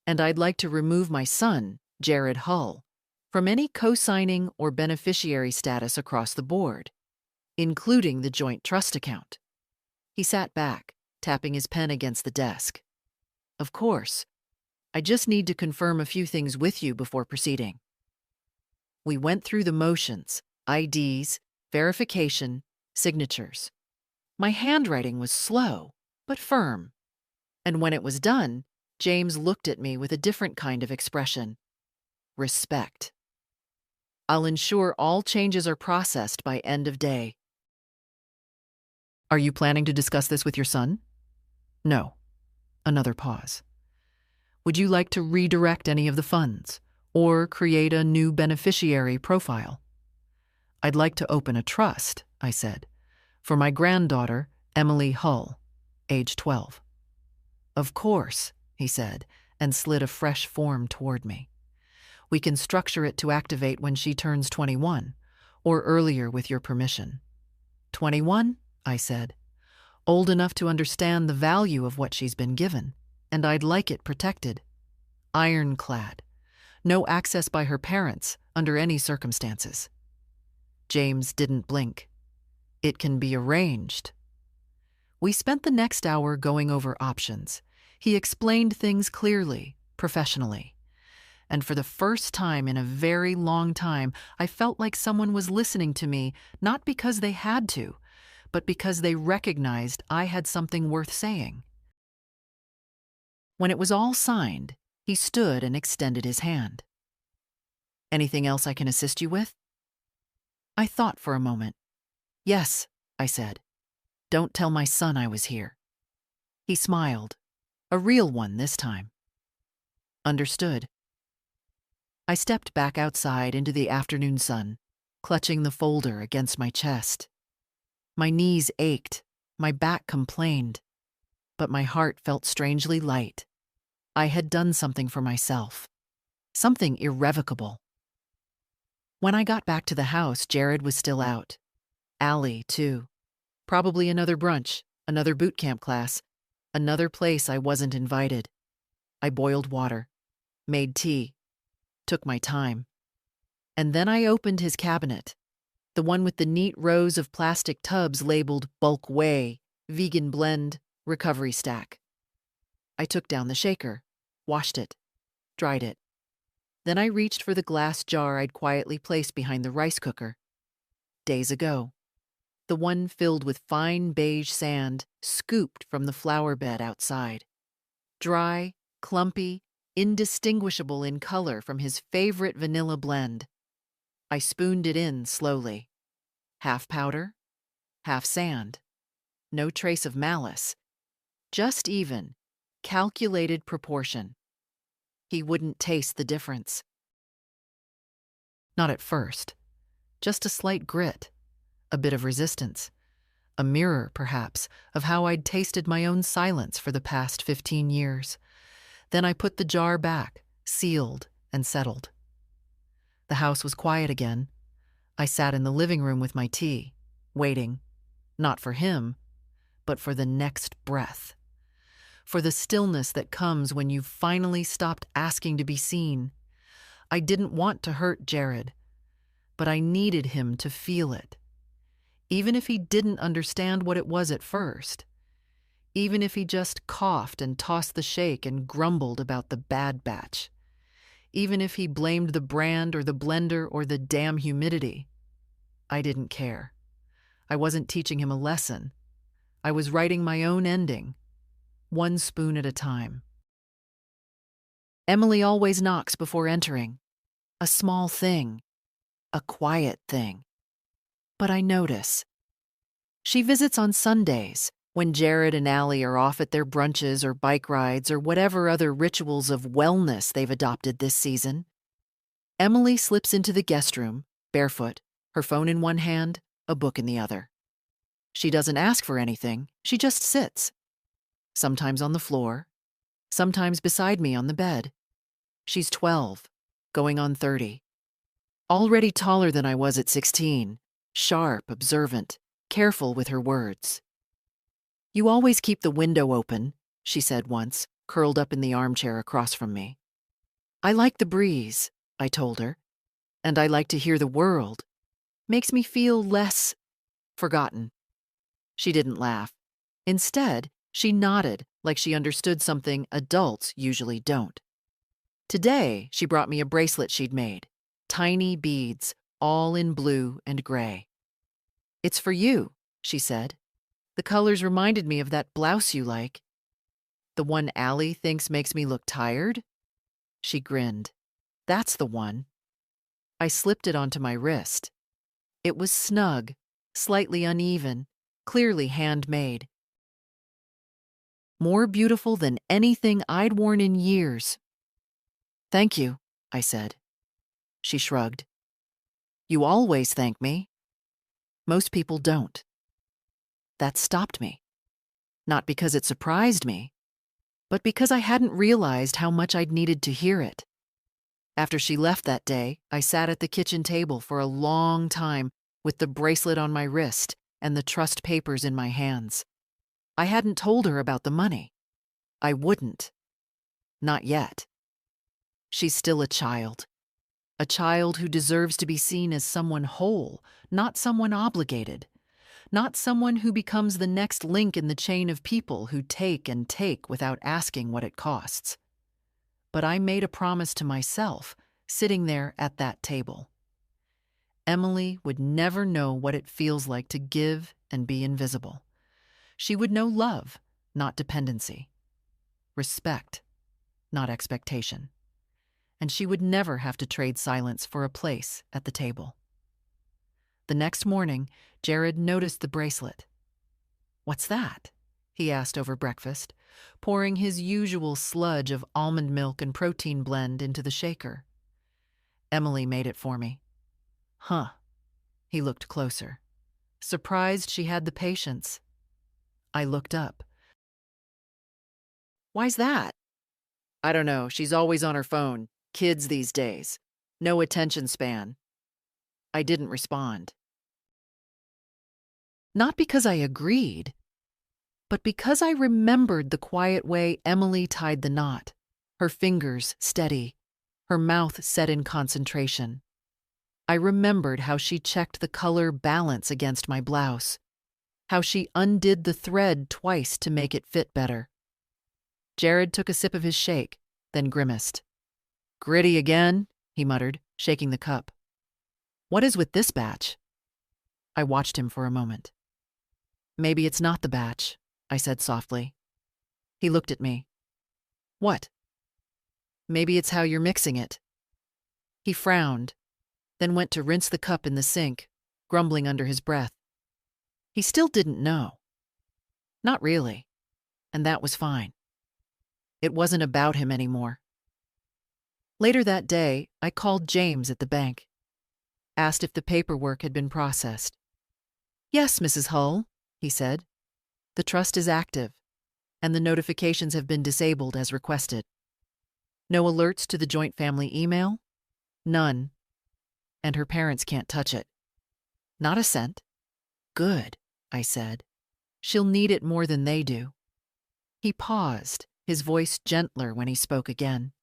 A: And I'd like to remove my son, Jared Hull, from any co-signing or beneficiary status across the board, including the joint trust account." He sat back, tapping his pen against the desk. "Of course. I just need to confirm a few things with you before proceeding." We went through the motions, IDs, verification, signatures. My handwriting was slow, but firm. And when it was done, James looked at me with a different kind of expression. Respect. "I'll ensure all changes are processed by end of day." "Are you planning to discuss this with your son?" "No." Another pause. "Would you like to redirect any of the funds or create a new beneficiary profile?" "I'd like to open a trust," I said, "for my granddaughter Emily Hull, age 12. Of course, he said, and slid a fresh form toward me. We can structure it to activate when she turns 21, or earlier with your permission. 21? I said. Old enough to understand the value of what she's been given, and I'd like it protected. Ironclad. No access by her parents, under any circumstances. James didn't blink. It can be arranged. We spent the next hour going over options. He explained things clearly, professionally. And for the first time in a very long time, I felt like someone was listening to me, not because they had to, but because they recognized I had something worth saying. When it was all signed, he stood and extended his hand. Anything else I can assist you with? I thought for a moment. Yes, I said. Don't tell my son I was here. He smiled. A real one this time. Understood. I stepped back outside into the afternoon sun, clutching the folder against my chest. My knees ached, my back complained, but my heart felt strangely light. I had done something for myself, something irrevocable. When I got back to the house, Jared was still out. Allie, too. Probably another brunch, another boot camp class, another place I wasn't invited. I boiled water, made tea, took my time. And then I opened his cabinet, the one with the neat rows of plastic tubs labeled bulk whey, vegan blend, recovery stack. I took down the shaker, washed it, dried it. Then I reached for the glass jar I'd quietly placed behind the rice cooker. Days ago. The one filled with fine beige sand scooped from the flower bed outside. Dry, clumpy, indistinguishable in color from his favorite vanilla blend. I spooned it in slowly. Half powder, half sand. No trace of malice. Just even, calculated proportion. He wouldn't taste the difference. Not at first. Just a slight grit. A bit of resistance. A mirror, perhaps, of how I'd tasted my own silence for the past 15 years. Then I put the jar back, sealed and settled. The house was quiet again. I sat in the living room with my tea, waiting, not for him, but for the next breath. For the stillness that comes when you've finally stopped asking to be seen. I didn't want to hurt Jared, but I needed him to feel it. Even if he didn't understand what it was at first. Even if he just coughed and tossed the shake and grumbled about the bad batch. Even if he blamed the brand or the blender or the damn humidity. I didn't care. I wasn't teaching him a lesson. I was writing my own ending, one spoon at a time. Emily always knocks before entering. A small thing. A quiet thing. But I notice. She visits on Sundays, when Jared and Allie are off at their brunches or bike rides or whatever other rituals of wellness they've adopted this season. Emily slips into the guest room, barefoot, her phone in one hand, a book in the other. She doesn't ask for anything, she just sits. Sometimes on the floor, sometimes beside me on the bed. She's 12, going on 30. Already taller than I was at 16, sharp, observant, careful with her words. You always keep the window open, she said once, curled up in the armchair across from me. I like the breeze, I told her, and I like to hear the world. Makes me feel less forgotten. She didn't laugh. Instead, she nodded like she understood something adults usually don't. Today, she brought me a bracelet she'd made. Tiny beads, all in blue and gray. It's for you, she said. The colors reminded me of that blouse you like. The one Allie thinks makes me look tired? She grinned. That's the one. I slipped it onto my wrist. It was snug, slightly uneven, clearly handmade. More beautiful than anything I'd worn in years. Thank you, I said. She shrugged. You always thank me. Most people don't. That stopped me. Not because it surprised me, but because I hadn't realized how much I'd needed to hear it. After she left that day, I sat at the kitchen table for a long time with the bracelet on my wrist and the trust papers in my hands. I hadn't told her about the money. I wouldn't. Not yet. She's still a child who deserves to be seen as someone whole, not someone obligated, not someone who becomes the next link in the chain of people who take and take without asking what it costs. But I made a promise to myself, sitting there at that table. Emily would never know what it feels like to give and be invisible. She would know love, not dependency, respect, not expectation. And she would never have to trade silence for a place at the table. The next morning, Jared noticed the bracelet. "What's that?" he asked over breakfast, pouring his usual sludge of almond milk and protein blend into the shaker. "Emily made it for me." "Huh." He looked closer, surprised she had the patience. I looked up. "Why's that?" "I don't know. She's always on her phone. Kids these days. No attention span." I didn't respond. Not because I agreed, but because I remembered the quiet way Emily tied the knot, her fingers steady, her mouth set in concentration. I remembered how she checked the color balance against my blouse, how she undid the thread twice to make it fit better. Jared took a sip of his shake, then grimaced. "Gritty again," he muttered, shaking the cup. "What is with this batch?" I watched him for a moment. "Maybe it's not the batch," I said softly. He looked at me. "What?" "Maybe it's how you're mixing it." He frowned, then went to rinse the cup in the sink, grumbling under his breath. He still didn't know. Not really, and that was fine. It wasn't about him anymore. Later that day, I called James at the bank, asked if the paperwork had been processed. "Yes, Mrs. Hull," he said. "The trust is active, and the notifications have been disabled as requested. No alerts to the joint family email? None. And her parents can't touch it. Not a cent." "Good," I said. "She'll need it more than they do." He paused, his voice gentler when he spoke again.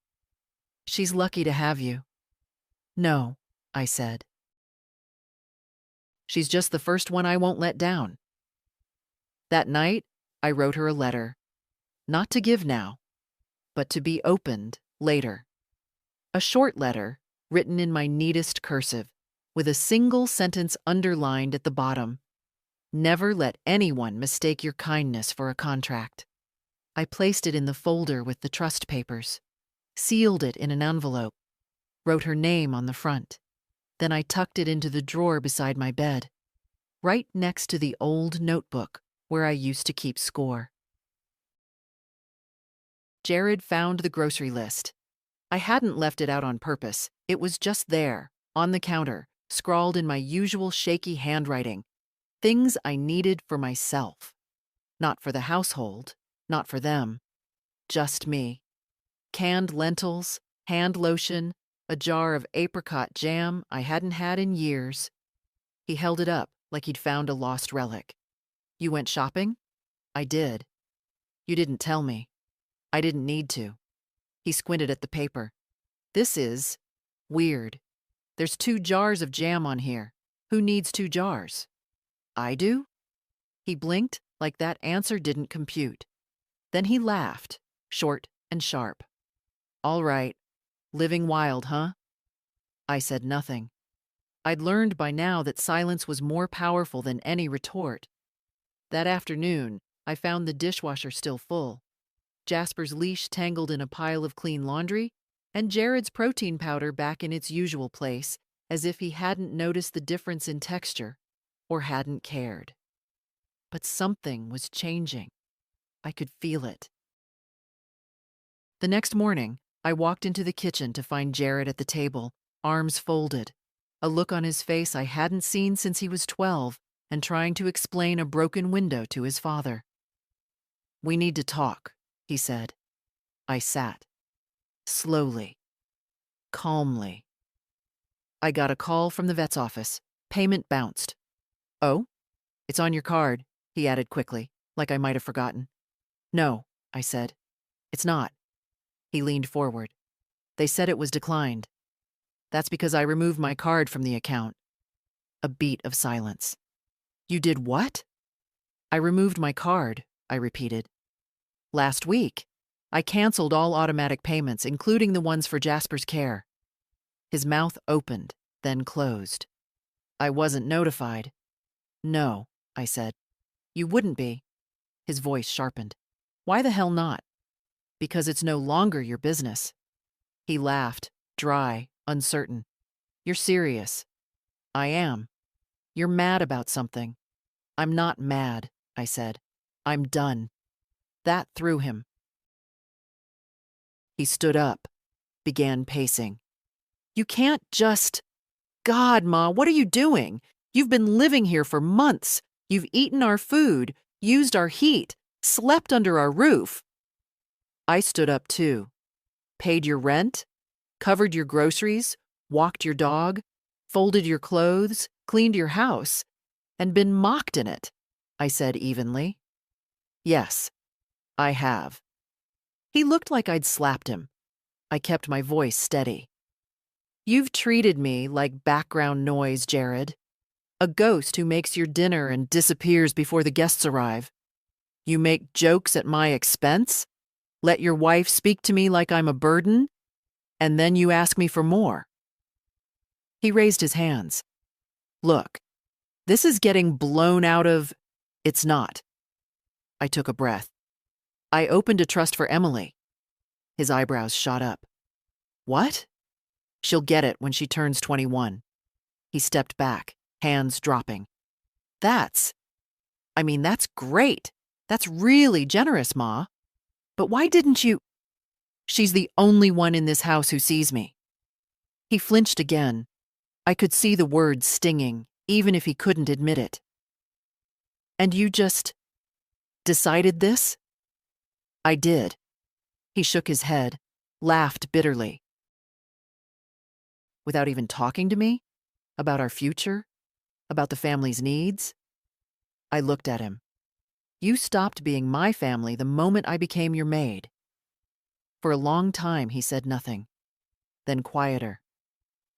A: "She's lucky to have you." "No," I said. "She's just the first one I won't let down." That night, I wrote her a letter. Not to give now, but to be opened later. A short letter, written in my neatest cursive, with a single sentence underlined at the bottom. "Never let anyone mistake your kindness for a contract." I placed it in the folder with the trust papers, sealed it in an envelope, wrote her name on the front. Then I tucked it into the drawer beside my bed, right next to the old notebook where I used to keep score. Jared found the grocery list. I hadn't left it out on purpose. It was just there, on the counter, scrawled in my usual shaky handwriting. Things I needed for myself. Not for the household, not for them. Just me. Canned lentils, hand lotion, a jar of apricot jam I hadn't had in years. He held it up like he'd found a lost relic. "You went shopping?" "I did." "You didn't tell me." "I didn't need to." He squinted at the paper. "This is weird. There's 2 jars of jam on here. Who needs 2 jars?" "I do?" He blinked like that answer didn't compute. Then he laughed, short and sharp. "All right. Living wild, huh?" I said nothing. I'd learned by now that silence was more powerful than any retort. That afternoon, I found the dishwasher still full, Jasper's leash tangled in a pile of clean laundry, and Jared's protein powder back in its usual place, as if he hadn't noticed the difference in texture or hadn't cared. But something was changing. I could feel it. The next morning, I walked into the kitchen to find Jared at the table, arms folded, a look on his face I hadn't seen since he was 12, and trying to explain a broken window to his father. We need to talk, he said. I sat. Slowly. Calmly. I got a call from the vet's office. Payment bounced. Oh? It's on your card, he added quickly, like I might have forgotten. No, I said. It's not. He leaned forward. They said it was declined. That's because I removed my card from the account. A beat of silence. You did what? I removed my card, I repeated. Last week, I canceled all automatic payments, including the ones for Jasper's care. His mouth opened, then closed. I wasn't notified. No, I said. You wouldn't be. His voice sharpened. Why the hell not? Because it's no longer your business. He laughed, dry, uncertain. You're serious. I am. You're mad about something. I'm not mad, I said. I'm done. That threw him. He stood up, began pacing. You can't just... God, Ma, what are you doing? You've been living here for months. You've eaten our food, used our heat, slept under our roof. I stood up too. Paid your rent, covered your groceries, walked your dog, folded your clothes, cleaned your house, and been mocked in it, I said evenly. Yes, I have. He looked like I'd slapped him. I kept my voice steady. You've treated me like background noise, Jared. A ghost who makes your dinner and disappears before the guests arrive. You make jokes at my expense, let your wife speak to me like I'm a burden, and then you ask me for more. He raised his hands. Look, this is getting blown out of... It's not. I took a breath. I opened a trust for Emily. His eyebrows shot up. What? She'll get it when she turns 21. He stepped back, hands dropping. That's great. That's really generous, Ma. But why didn't you... She's the only one in this house who sees me. He flinched again. I could see the words stinging, even if he couldn't admit it. And you just... decided this? I did. He shook his head, laughed bitterly. Without even talking to me? About our future? About the family's needs? I looked at him. You stopped being my family the moment I became your maid. For a long time, he said nothing. Then quieter.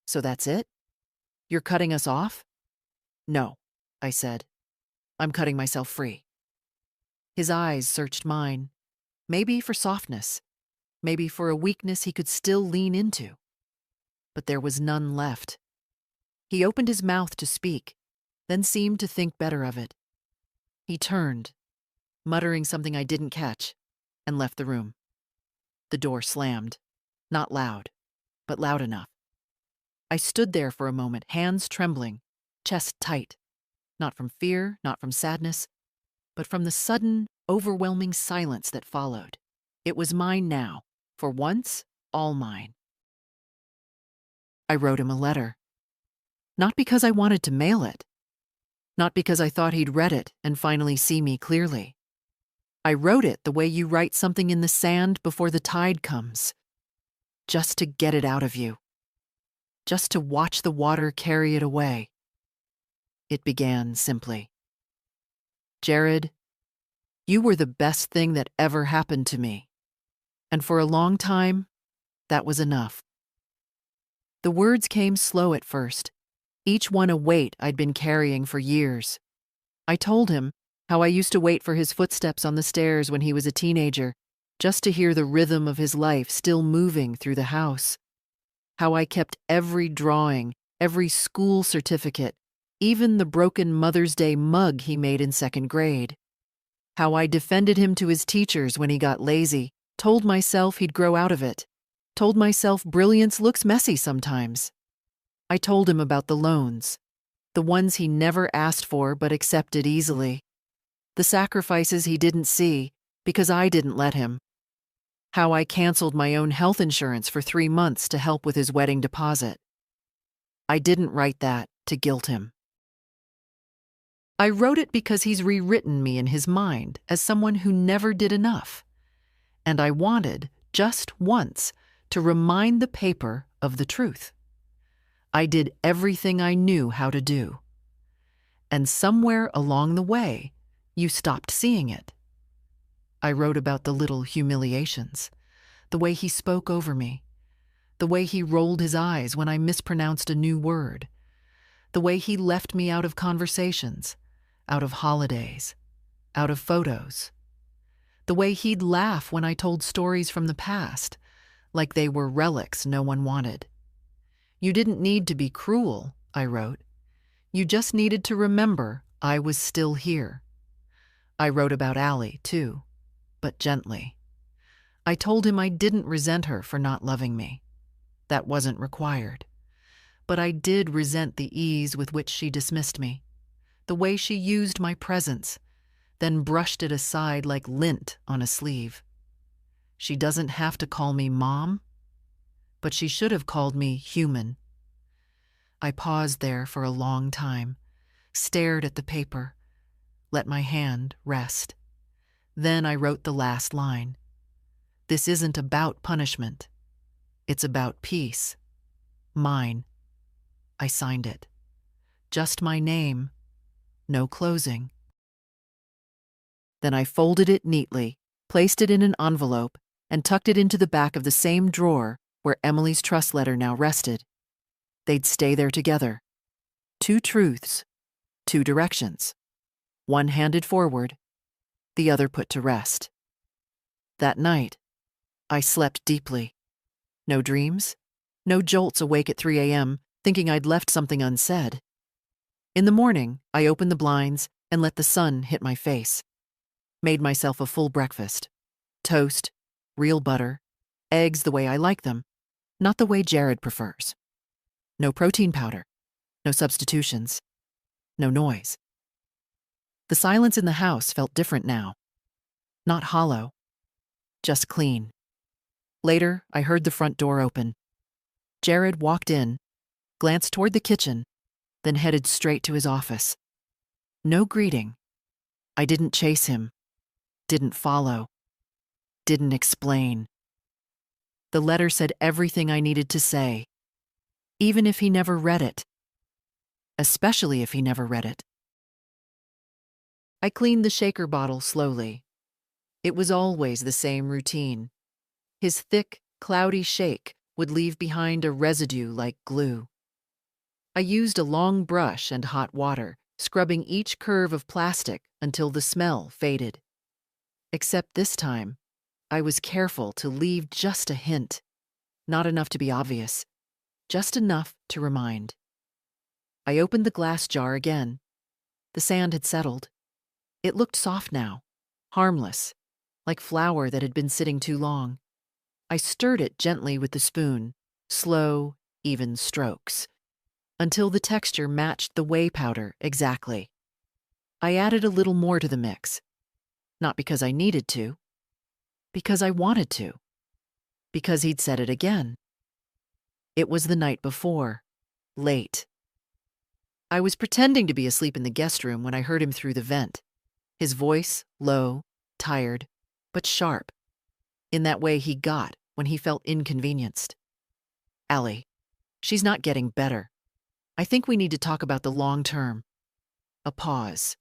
A: So that's it? You're cutting us off? No, I said. I'm cutting myself free. His eyes searched mine. Maybe for softness. Maybe for a weakness he could still lean into. But there was none left. He opened his mouth to speak, then seemed to think better of it. He turned, muttering something I didn't catch, and left the room. The door slammed. Not loud, but loud enough. I stood there for a moment, hands trembling, chest tight. Not from fear, not from sadness, but from the sudden, overwhelming silence that followed. It was mine now, for once, all mine. I wrote him a letter. Not because I wanted to mail it. Not because I thought he'd read it and finally see me clearly. I wrote it the way you write something in the sand before the tide comes. Just to get it out of you. Just to watch the water carry it away. It began simply. Jared, you were the best thing that ever happened to me. And for a long time, that was enough. The words came slow at first, each one a weight I'd been carrying for years. I told him how I used to wait for his footsteps on the stairs when he was a teenager, just to hear the rhythm of his life still moving through the house. How I kept every drawing, every school certificate, even the broken Mother's Day mug he made in 2nd grade. How I defended him to his teachers when he got lazy, told myself he'd grow out of it, told myself brilliance looks messy sometimes. I told him about the loans, the ones he never asked for but accepted easily, the sacrifices he didn't see because I didn't let him, how I canceled my own health insurance for 3 months to help with his wedding deposit. I didn't write that to guilt him. I wrote it because he's rewritten me in his mind as someone who never did enough. And I wanted, just once, to remind the paper of the truth. I did everything I knew how to do. And somewhere along the way, you stopped seeing it. I wrote about the little humiliations, the way he spoke over me, the way he rolled his eyes when I mispronounced a new word, the way he left me out of conversations, out of holidays, out of photos, the way he'd laugh when I told stories from the past, like they were relics no one wanted. You didn't need to be cruel, I wrote. You just needed to remember I was still here. I wrote about Allie, too, but gently. I told him I didn't resent her for not loving me. That wasn't required. But I did resent the ease with which she dismissed me, the way she used my presence, then brushed it aside like lint on a sleeve. She doesn't have to call me Mom, but she should have called me human. I paused there for a long time, stared at the paper, let my hand rest. Then I wrote the last line. This isn't about punishment. It's about peace. Mine. I signed it. Just my name. No closing. Then I folded it neatly, placed it in an envelope, and tucked it into the back of the same drawer where Emily's trust letter now rested. They'd stay there together. 2 truths, 2 directions. One handed forward, the other put to rest. That night, I slept deeply. No dreams, no jolts awake at 3 a.m., thinking I'd left something unsaid. In the morning, I opened the blinds and let the sun hit my face. Made myself a full breakfast. Toast, real butter, eggs the way I like them, not the way Jared prefers. No protein powder, no substitutions, no noise. The silence in the house felt different now. Not hollow, just clean. Later, I heard the front door open. Jared walked in, glanced toward the kitchen, then headed straight to his office. No greeting. I didn't chase him, didn't follow, didn't explain. The letter said everything I needed to say, even if he never read it. Especially if he never read it. I cleaned the shaker bottle slowly. It was always the same routine. His thick, cloudy shake would leave behind a residue like glue. I used a long brush and hot water, scrubbing each curve of plastic until the smell faded. Except this time, I was careful to leave just a hint, not enough to be obvious, just enough to remind. I opened the glass jar again. The sand had settled. It looked soft now, harmless, like flour that had been sitting too long. I stirred it gently with the spoon, slow, even strokes, until the texture matched the whey powder exactly. I added a little more to the mix, not because I needed to, because I wanted to, because he'd said it again. It was the night before, late. I was pretending to be asleep in the guest room when I heard him through the vent. His voice, low, tired, but sharp, in that way he got when he felt inconvenienced. Allie, she's not getting better. I think we need to talk about the long term. A pause.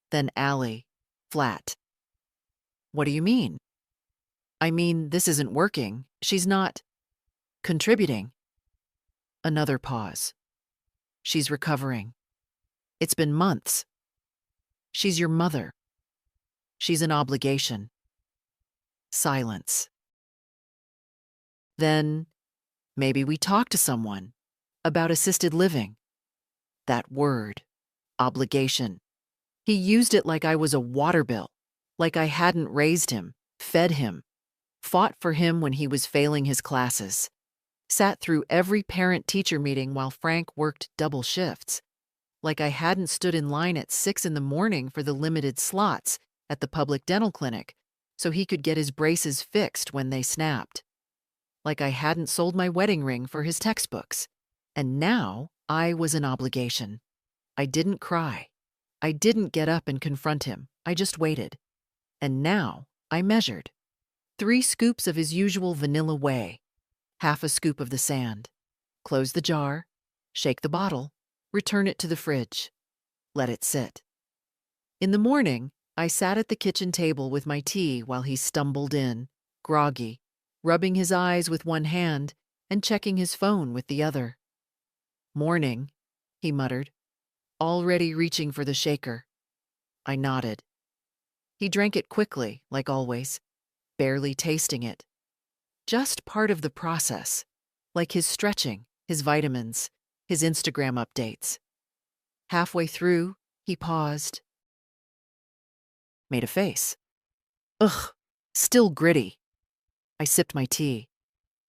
A: Then Allie, flat. What do you mean? I mean, this isn't working. She's not contributing. Another pause. She's recovering. It's been months. She's your mother. She's an obligation. Silence. Then, maybe we talk to someone about assisted living. That word, obligation. He used it like I was a water bill, like I hadn't raised him, fed him, fought for him when he was failing his classes, sat through every parent-teacher meeting while Frank worked double shifts, like I hadn't stood in line at 6 in the morning for the limited slots at the public dental clinic so he could get his braces fixed when they snapped, like I hadn't sold my wedding ring for his textbooks. And now I was an obligation. I didn't cry. I didn't get up and confront him. I just waited. And now I measured. 3 scoops of his usual vanilla whey, half a scoop of the sand. Close the jar, shake the bottle, return it to the fridge. Let it sit. In the morning, I sat at the kitchen table with my tea while he stumbled in, groggy, rubbing his eyes with one hand and checking his phone with the other. "Morning," he muttered, already reaching for the shaker. I nodded. He drank it quickly, like always, barely tasting it. Just part of the process, like his stretching, his vitamins, his Instagram updates. Halfway through, he paused, made a face. Ugh, still gritty. I sipped my tea.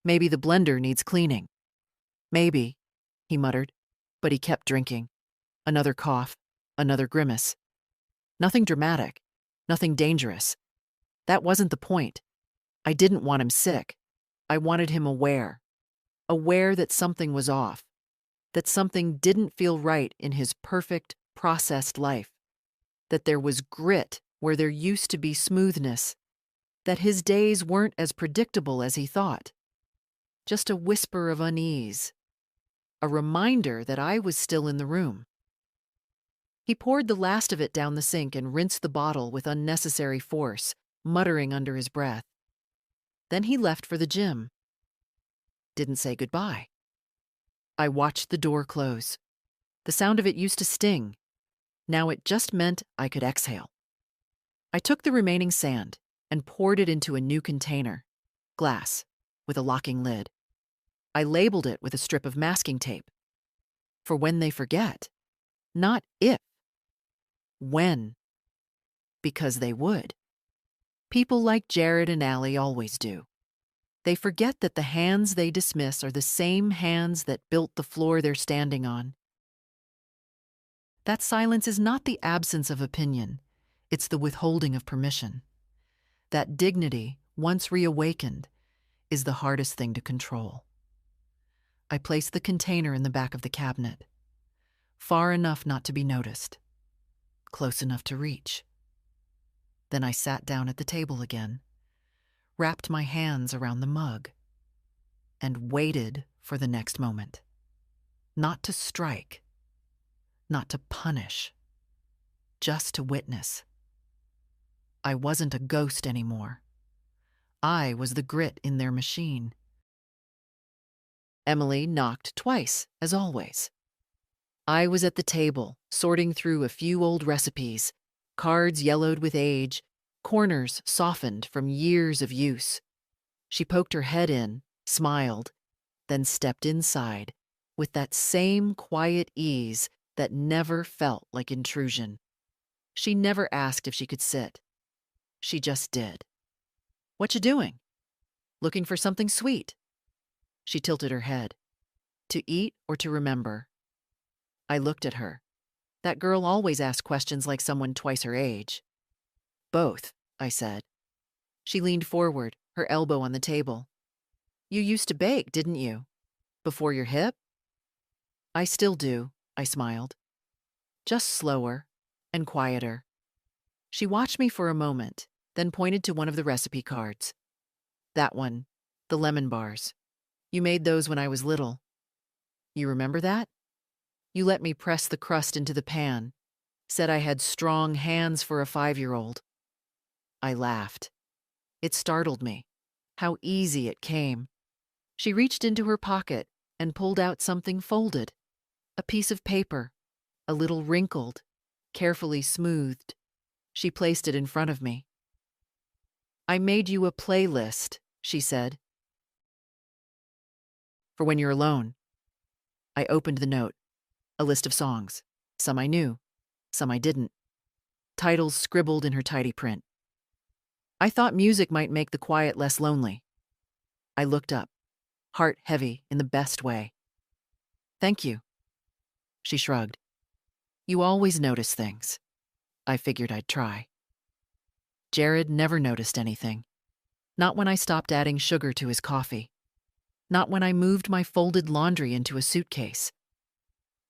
A: Maybe the blender needs cleaning. Maybe, he muttered, but he kept drinking. Another cough, another grimace. Nothing dramatic, nothing dangerous. That wasn't the point. I didn't want him sick. I wanted him aware. Aware that something was off, that something didn't feel right in his perfect, processed life, that there was grit where there used to be smoothness, that his days weren't as predictable as he thought. Just a whisper of unease, a reminder that I was still in the room. He poured the last of it down the sink and rinsed the bottle with unnecessary force, muttering under his breath. Then he left for the gym. Didn't say goodbye. I watched the door close. The sound of it used to sting. Now it just meant I could exhale. I took the remaining sand and poured it into a new container, glass, with a locking lid. I labeled it with a strip of masking tape. For when they forget. Not if. When. Because they would. People like Jared and Allie always do. They forget that the hands they dismiss are the same hands that built the floor they're standing on. That silence is not the absence of opinion. It's the withholding of permission. That dignity, once reawakened, is the hardest thing to control. I placed the container in the back of the cabinet, far enough not to be noticed, close enough to reach. Then I sat down at the table again, wrapped my hands around the mug, and waited for the next moment. Not to strike, not to punish, just to witness. I wasn't a ghost anymore. I was the grit in their machine. Emily knocked twice, as always. I was at the table, sorting through a few old recipes, cards yellowed with age, corners softened from years of use. She poked her head in, smiled, then stepped inside with that same quiet ease that never felt like intrusion. She never asked if she could sit. She just did. "What you doing?" "Looking for something sweet." She tilted her head. "To eat or to remember?" I looked at her. That girl always asked questions like someone twice her age. "Both," I said. She leaned forward, her elbow on the table. "You used to bake, didn't you? Before your hip?" "I still do," I smiled. Just slower and quieter. She watched me for a moment, then pointed to one of the recipe cards. "That one, the lemon bars. You made those when I was little. You remember that? You let me press the crust into the pan, said I had strong hands for a 5-year-old. I laughed. It startled me, how easy it came. She reached into her pocket and pulled out something folded, a piece of paper, a little wrinkled, carefully smoothed. She placed it in front of me. "I made you a playlist," she said. "For when you're alone." I opened the note. A list of songs. Some I knew, some I didn't. Titles scribbled in her tidy print. I thought music might make the quiet less lonely. I looked up, heart heavy in the best way. "Thank you." She shrugged. "You always notice things." I figured I'd try. Jared never noticed anything. Not when I stopped adding sugar to his coffee. Not when I moved my folded laundry into a suitcase.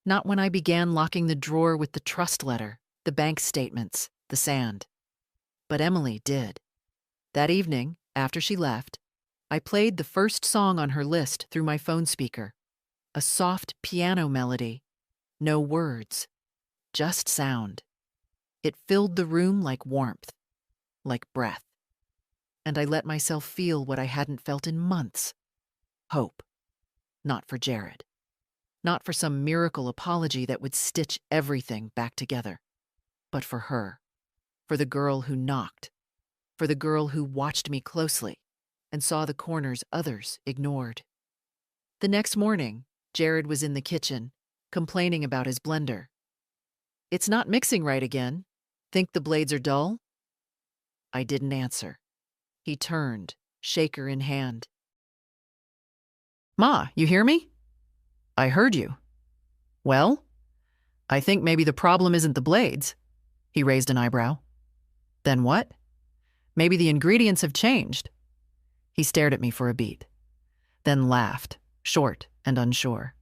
A: Not when I began locking the drawer with the trust letter the bank statements, the sand. But Emily did. That evening, after she left, I played the first song on her list through my phone speaker. A soft piano melody. No words. Just sound. It filled the room like warmth, like breath. And I let myself feel what I hadn't felt in months. Hope. Not for Jared. Not for some miracle apology that would stitch everything back together. But for her. For the girl who knocked. For the girl who watched me closely and saw the corners others ignored. The next morning, Jared was in the kitchen, complaining about his blender. "It's not mixing right again. Think the blades are dull?" I didn't answer. He turned, shaker in hand. "Ma, you hear me?" "I heard you." "Well, I think maybe the problem isn't the blades." He raised an eyebrow. "Then what?" "Maybe the ingredients have changed." He stared at me for a beat, then laughed, short and unsure.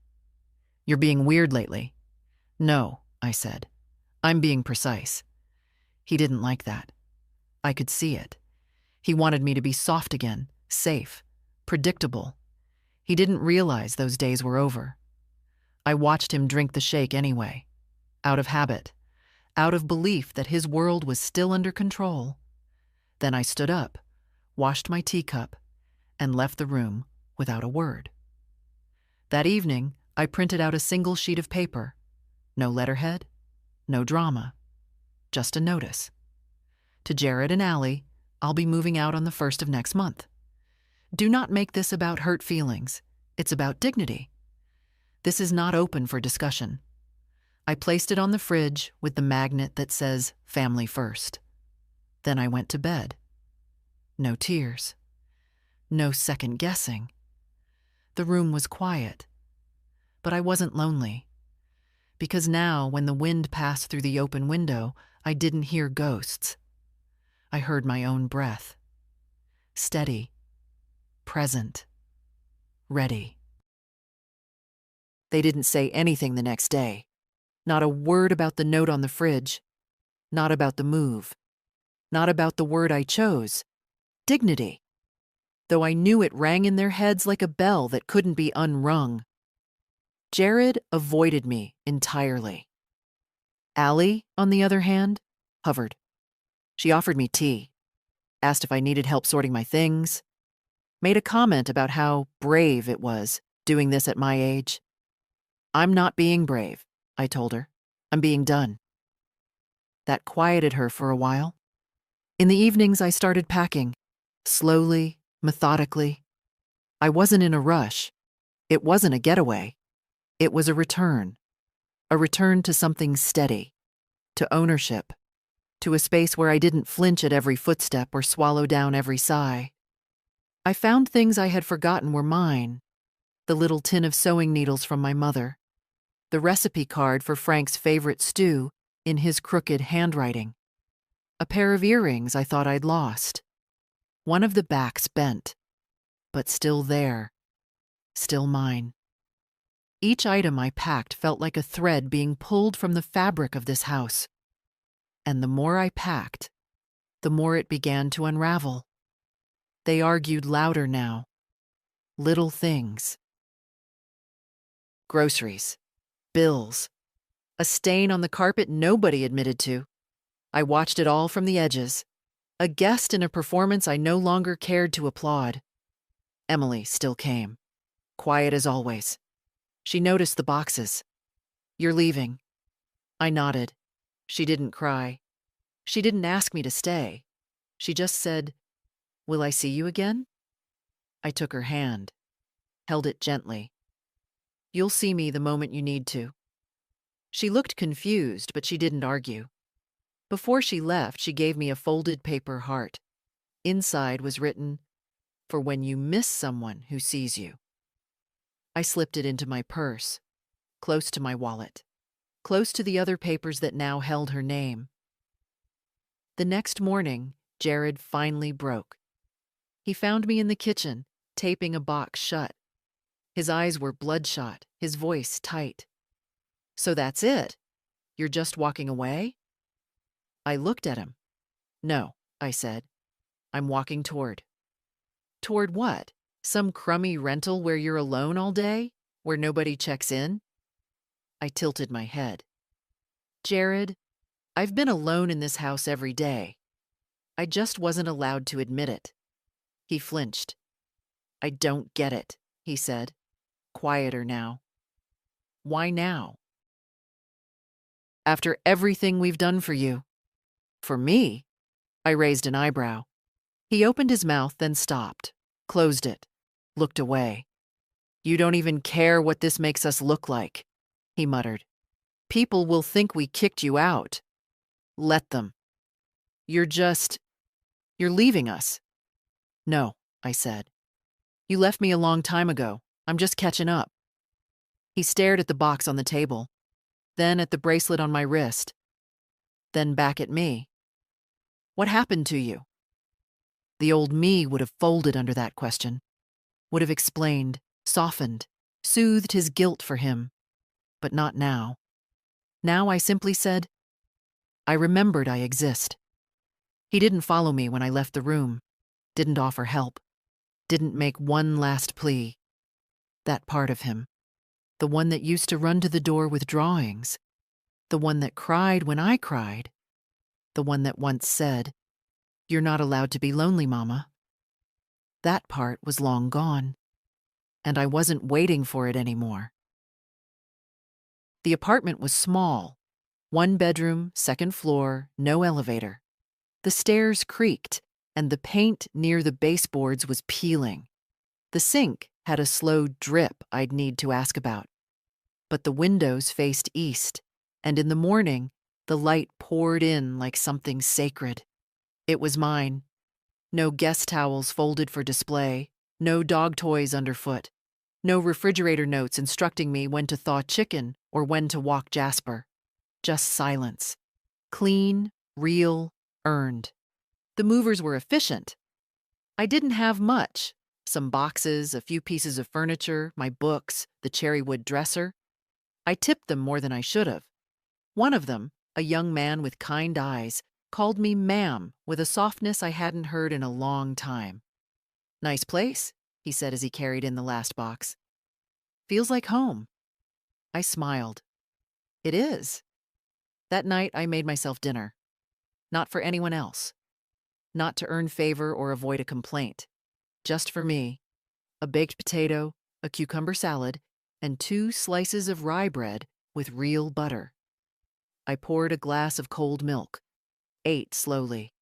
A: "You're being weird lately." "No," I said. "I'm being precise." He didn't like that. I could see it. He wanted me to be soft again, safe, predictable. He didn't realize those days were over. I watched him drink the shake anyway, out of habit, out of belief that his world was still under control. Then I stood up, washed my teacup, and left the room without a word. That evening, I printed out a single sheet of paper. No letterhead, no drama, just a notice. To Jared and Allie, I'll be moving out on the 1st of next month. Do not make this about hurt feelings. It's about dignity. This is not open for discussion. I placed it on the fridge with the magnet that says family first. Then I went to bed. No tears. No second guessing. The room was quiet. But I wasn't lonely. Because now, when the wind passed through the open window, I didn't hear ghosts. I heard my own breath. Steady. Present. Ready. They didn't say anything the next day. Not a word about the note on the fridge. Not about the move. Not about the word I chose. Dignity. Though I knew it rang in their heads like a bell that couldn't be unrung. Jared avoided me entirely. Allie, on the other hand, hovered. She offered me tea, asked if I needed help sorting my things, made a comment about how brave it was doing this at my age. "I'm not being brave," I told her. "I'm being done." That quieted her for a while. In the evenings, I started packing, slowly, methodically. I wasn't in a rush. It wasn't a getaway. It was a return to something steady, to ownership, to a space where I didn't flinch at every footstep or swallow down every sigh. I found things I had forgotten were mine: the little tin of sewing needles from my mother, the recipe card for Frank's favorite stew in his crooked handwriting, a pair of earrings I thought I'd lost. One of the backs bent, but still there, still mine. Each item I packed felt like a thread being pulled from the fabric of this house. And the more I packed, the more it began to unravel. They argued louder now. Little things. Groceries. Bills. A stain on the carpet nobody admitted to. I watched it all from the edges. A guest in a performance I no longer cared to applaud. Emily still came, quiet as always. She noticed the boxes. "You're leaving." I nodded. She didn't cry. She didn't ask me to stay. She just said, "Will I see you again?" I took her hand, held it gently. "You'll see me the moment you need to." She looked confused, but she didn't argue. Before she left, she gave me a folded paper heart. Inside was written, "For when you miss someone who sees you." I slipped it into my purse, close to my wallet, close to the other papers that now held her name. The next morning, Jared finally broke. He found me in the kitchen, taping a box shut. His eyes were bloodshot, his voice tight. "So that's it? You're just walking away?" I looked at him. No, I said. I'm walking toward. Toward what? Some crummy rental where you're alone all day? Where nobody checks in? I tilted my head. Jared, I've been alone in this house every day. I just wasn't allowed to admit it. He flinched. I don't get it, he said, quieter now. Why now? After everything we've done for you. For me? I raised an eyebrow. He opened his mouth, then stopped, closed it, looked away. You don't even care what this makes us look like, he muttered. People will think we kicked you out. Let them. You're leaving us. No, I said. You left me a long time ago. I'm just catching up. He stared at the box on the table, then at the bracelet on my wrist, then back at me. What happened to you? The old me would have folded under that question, would have explained, softened, soothed his guilt for him, but not now. Now I simply said, I remembered I exist. He didn't follow me when I left the room, didn't offer help, didn't make one last plea. That part of him, the one that used to run to the door with drawings, the one that cried when I cried, the one that once said, You're not allowed to be lonely, Mama. That part was long gone, and I wasn't waiting for it anymore. The apartment was small, 1 bedroom, 2nd floor, no elevator. The stairs creaked, and the paint near the baseboards was peeling. The sink had a slow drip I'd need to ask about. But the windows faced east, and in the morning, the light poured in like something sacred. It was mine. No guest towels folded for display, no dog toys underfoot, no refrigerator notes instructing me when to thaw chicken or when to walk Jasper. Just silence. Clean, real, earned. The movers were efficient. I didn't have much. Some boxes, a few pieces of furniture, my books, the cherrywood dresser. I tipped them more than I should have. One of them, a young man with kind eyes, called me ma'am with a softness I hadn't heard in a long time. Nice place, he said as he carried in the last box. Feels like home. I smiled. It is. That night I made myself dinner. Not for anyone else. Not to earn favor or avoid a complaint. Just for me. A baked potato, a cucumber salad, and 2 slices of rye bread with real butter. I poured a glass of cold milk, ate slowly,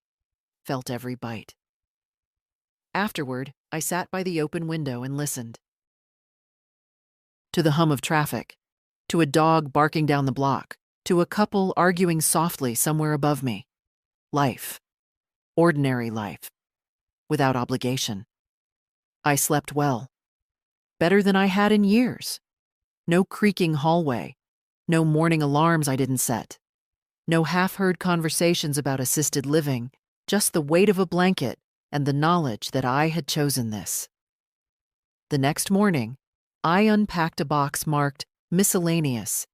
A: felt every bite. Afterward, I sat by the open window and listened. To the hum of traffic, to a dog barking down the block, to a couple arguing softly somewhere above me. Life. Ordinary life. Without obligation. I slept well. Better than I had in years. No creaking hallway. No morning alarms I didn't set. No half-heard conversations about assisted living, just the weight of a blanket and the knowledge that I had chosen this. The next morning, I unpacked a box marked miscellaneous.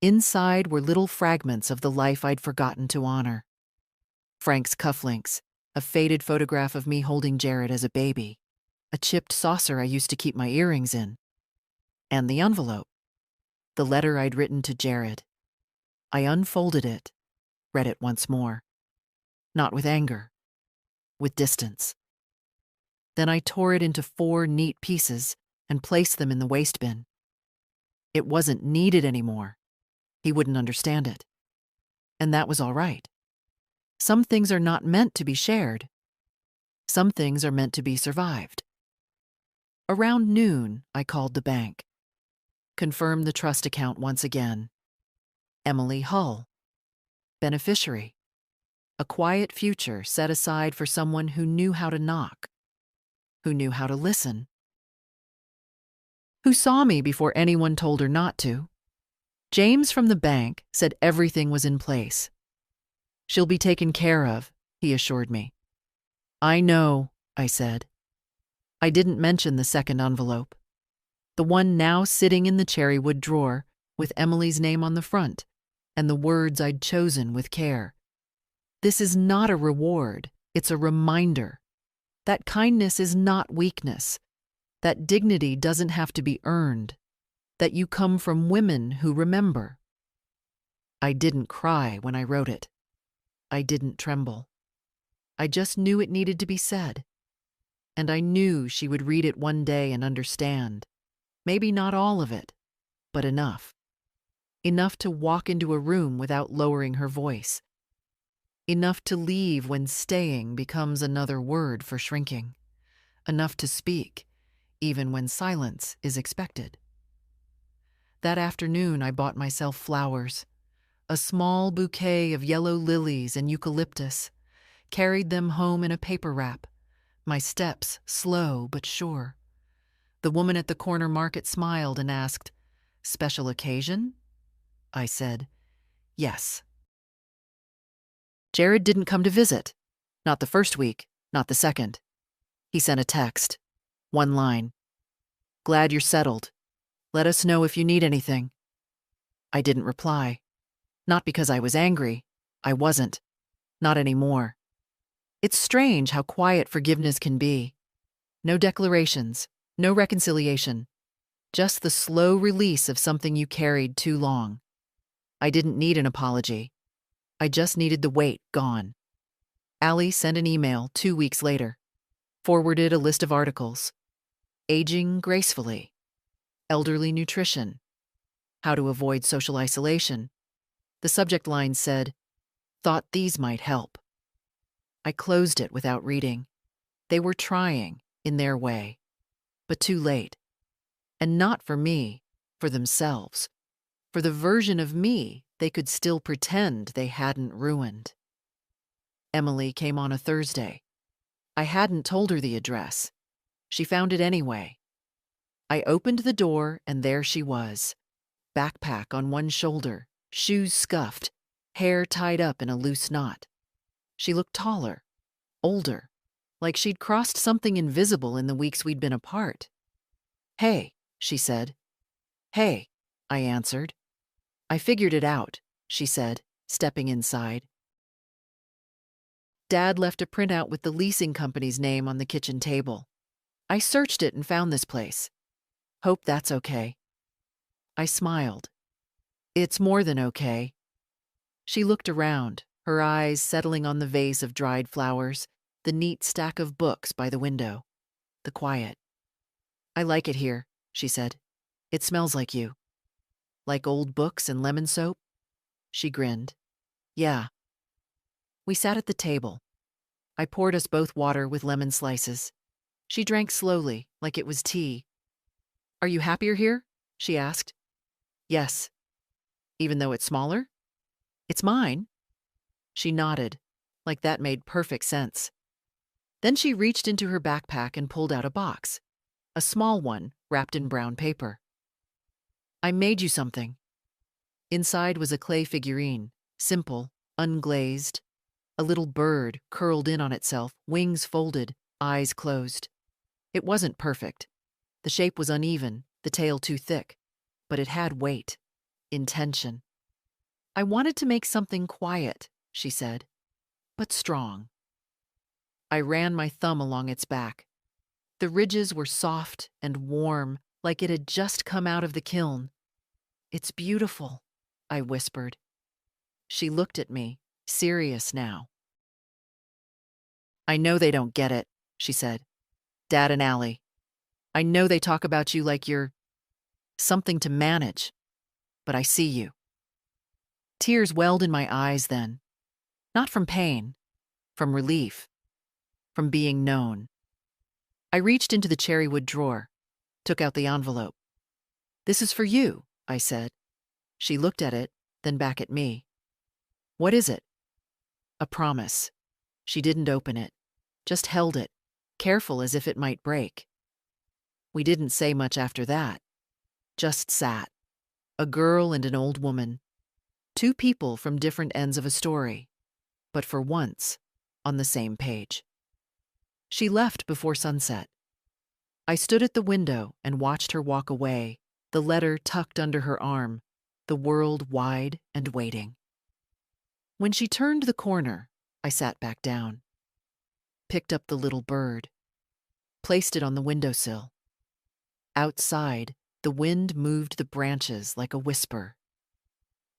A: Inside were little fragments of the life I'd forgotten to honor. Frank's cufflinks, a faded photograph of me holding Jared as a baby, a chipped saucer I used to keep my earrings in, and the envelope, the letter I'd written to Jared. I unfolded it, read it once more. Not with anger, with distance. Then I tore it into 4 neat pieces and placed them in the waste bin. It wasn't needed anymore. He wouldn't understand it. And that was all right. Some things are not meant to be shared. Some things are meant to be survived. Around noon, I called the bank. Confirmed the trust account once again. Emily Hull. Beneficiary. A quiet future set aside for someone who knew how to knock, who knew how to listen, who saw me before anyone told her not to. James from the bank said everything was in place. She'll be taken care of, he assured me. I know, I said. I didn't mention the second envelope, the one now sitting in the cherrywood drawer with Emily's name on the front and the words I'd chosen with care. This is not a reward, it's a reminder. That kindness is not weakness, that dignity doesn't have to be earned, that you come from women who remember. I didn't cry when I wrote it. I didn't tremble. I just knew it needed to be said. And I knew she would read it one day and understand. Maybe not all of it, but enough. Enough to walk into a room without lowering her voice. Enough to leave when staying becomes another word for shrinking. Enough to speak, even when silence is expected. That afternoon, I bought myself flowers. A small bouquet of yellow lilies and eucalyptus, carried them home in a paper wrap, my steps slow but sure. The woman at the corner market smiled and asked, "Special occasion?" I said, "Yes." Jared didn't come to visit. Not the first week, not the second. He sent a text. One line. "Glad you're settled. Let us know if you need anything." I didn't reply. Not because I was angry. I wasn't. Not anymore. It's strange how quiet forgiveness can be. No declarations, no reconciliation. Just the slow release of something you carried too long. I didn't need an apology. I just needed the weight gone. Allie sent an email 2 weeks later. Forwarded a list of articles. Aging gracefully. Elderly nutrition. How to avoid social isolation. The subject line said, "Thought these might help." I closed it without reading. They were trying, in their way. But too late. And not for me, for themselves. For the version of me they could still pretend they hadn't ruined. Emily came on a Thursday. I hadn't told her the address. She found it anyway. I opened the door and there she was. Backpack on one shoulder, shoes scuffed, hair tied up in a loose knot. She looked taller, older, like she'd crossed something invisible in the weeks we'd been apart. "Hey," she said. "Hey," I answered. "I figured it out," she said, stepping inside. Dad left a printout with the leasing company's name on the kitchen table. I searched it and found this place. Hope that's okay. I smiled. It's more than okay. She looked around, her eyes settling on the vase of dried flowers, the neat stack of books by the window, the quiet. "I like it here," she said. "It smells like you." "Like old books and lemon soap?" She grinned. "Yeah." We sat at the table. I poured us both water with lemon slices. She drank slowly, like it was tea. "Are you happier here?" she asked. "Yes." "Even though it's smaller?" "It's mine." She nodded, like that made perfect sense. Then she reached into her backpack and pulled out a box, a small one wrapped in brown paper. "I made you something." Inside was a clay figurine, simple, unglazed. A little bird curled in on itself, wings folded, eyes closed. It wasn't perfect. The shape was uneven, the tail too thick, but it had weight, intention. "I wanted to make something quiet," she said, "but strong." I ran my thumb along its back. The ridges were soft and warm, like it had just come out of the kiln. "It's beautiful," I whispered. She looked at me, serious now. "I know they don't get it," she said. "Dad and Allie. I know they talk about you like you're something to manage, but I see you." Tears welled in my eyes then. Not from pain, from relief, from being known. I reached into the cherrywood drawer, took out the envelope. "This is for you," I said. She looked at it, then back at me. "What is it?" "A promise." She didn't open it, just held it, careful as if it might break. We didn't say much after that. Just sat. A girl and an old woman. Two people from different ends of a story, but for once, on the same page. She left before sunset. I stood at the window and watched her walk away, the letter tucked under her arm, the world wide and waiting. When she turned the corner, I sat back down, picked up the little bird, placed it on the windowsill. Outside, the wind moved the branches like a whisper.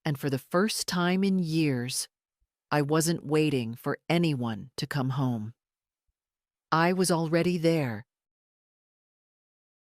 A: And for the first time in years, I wasn't waiting for anyone to come home. I was already there,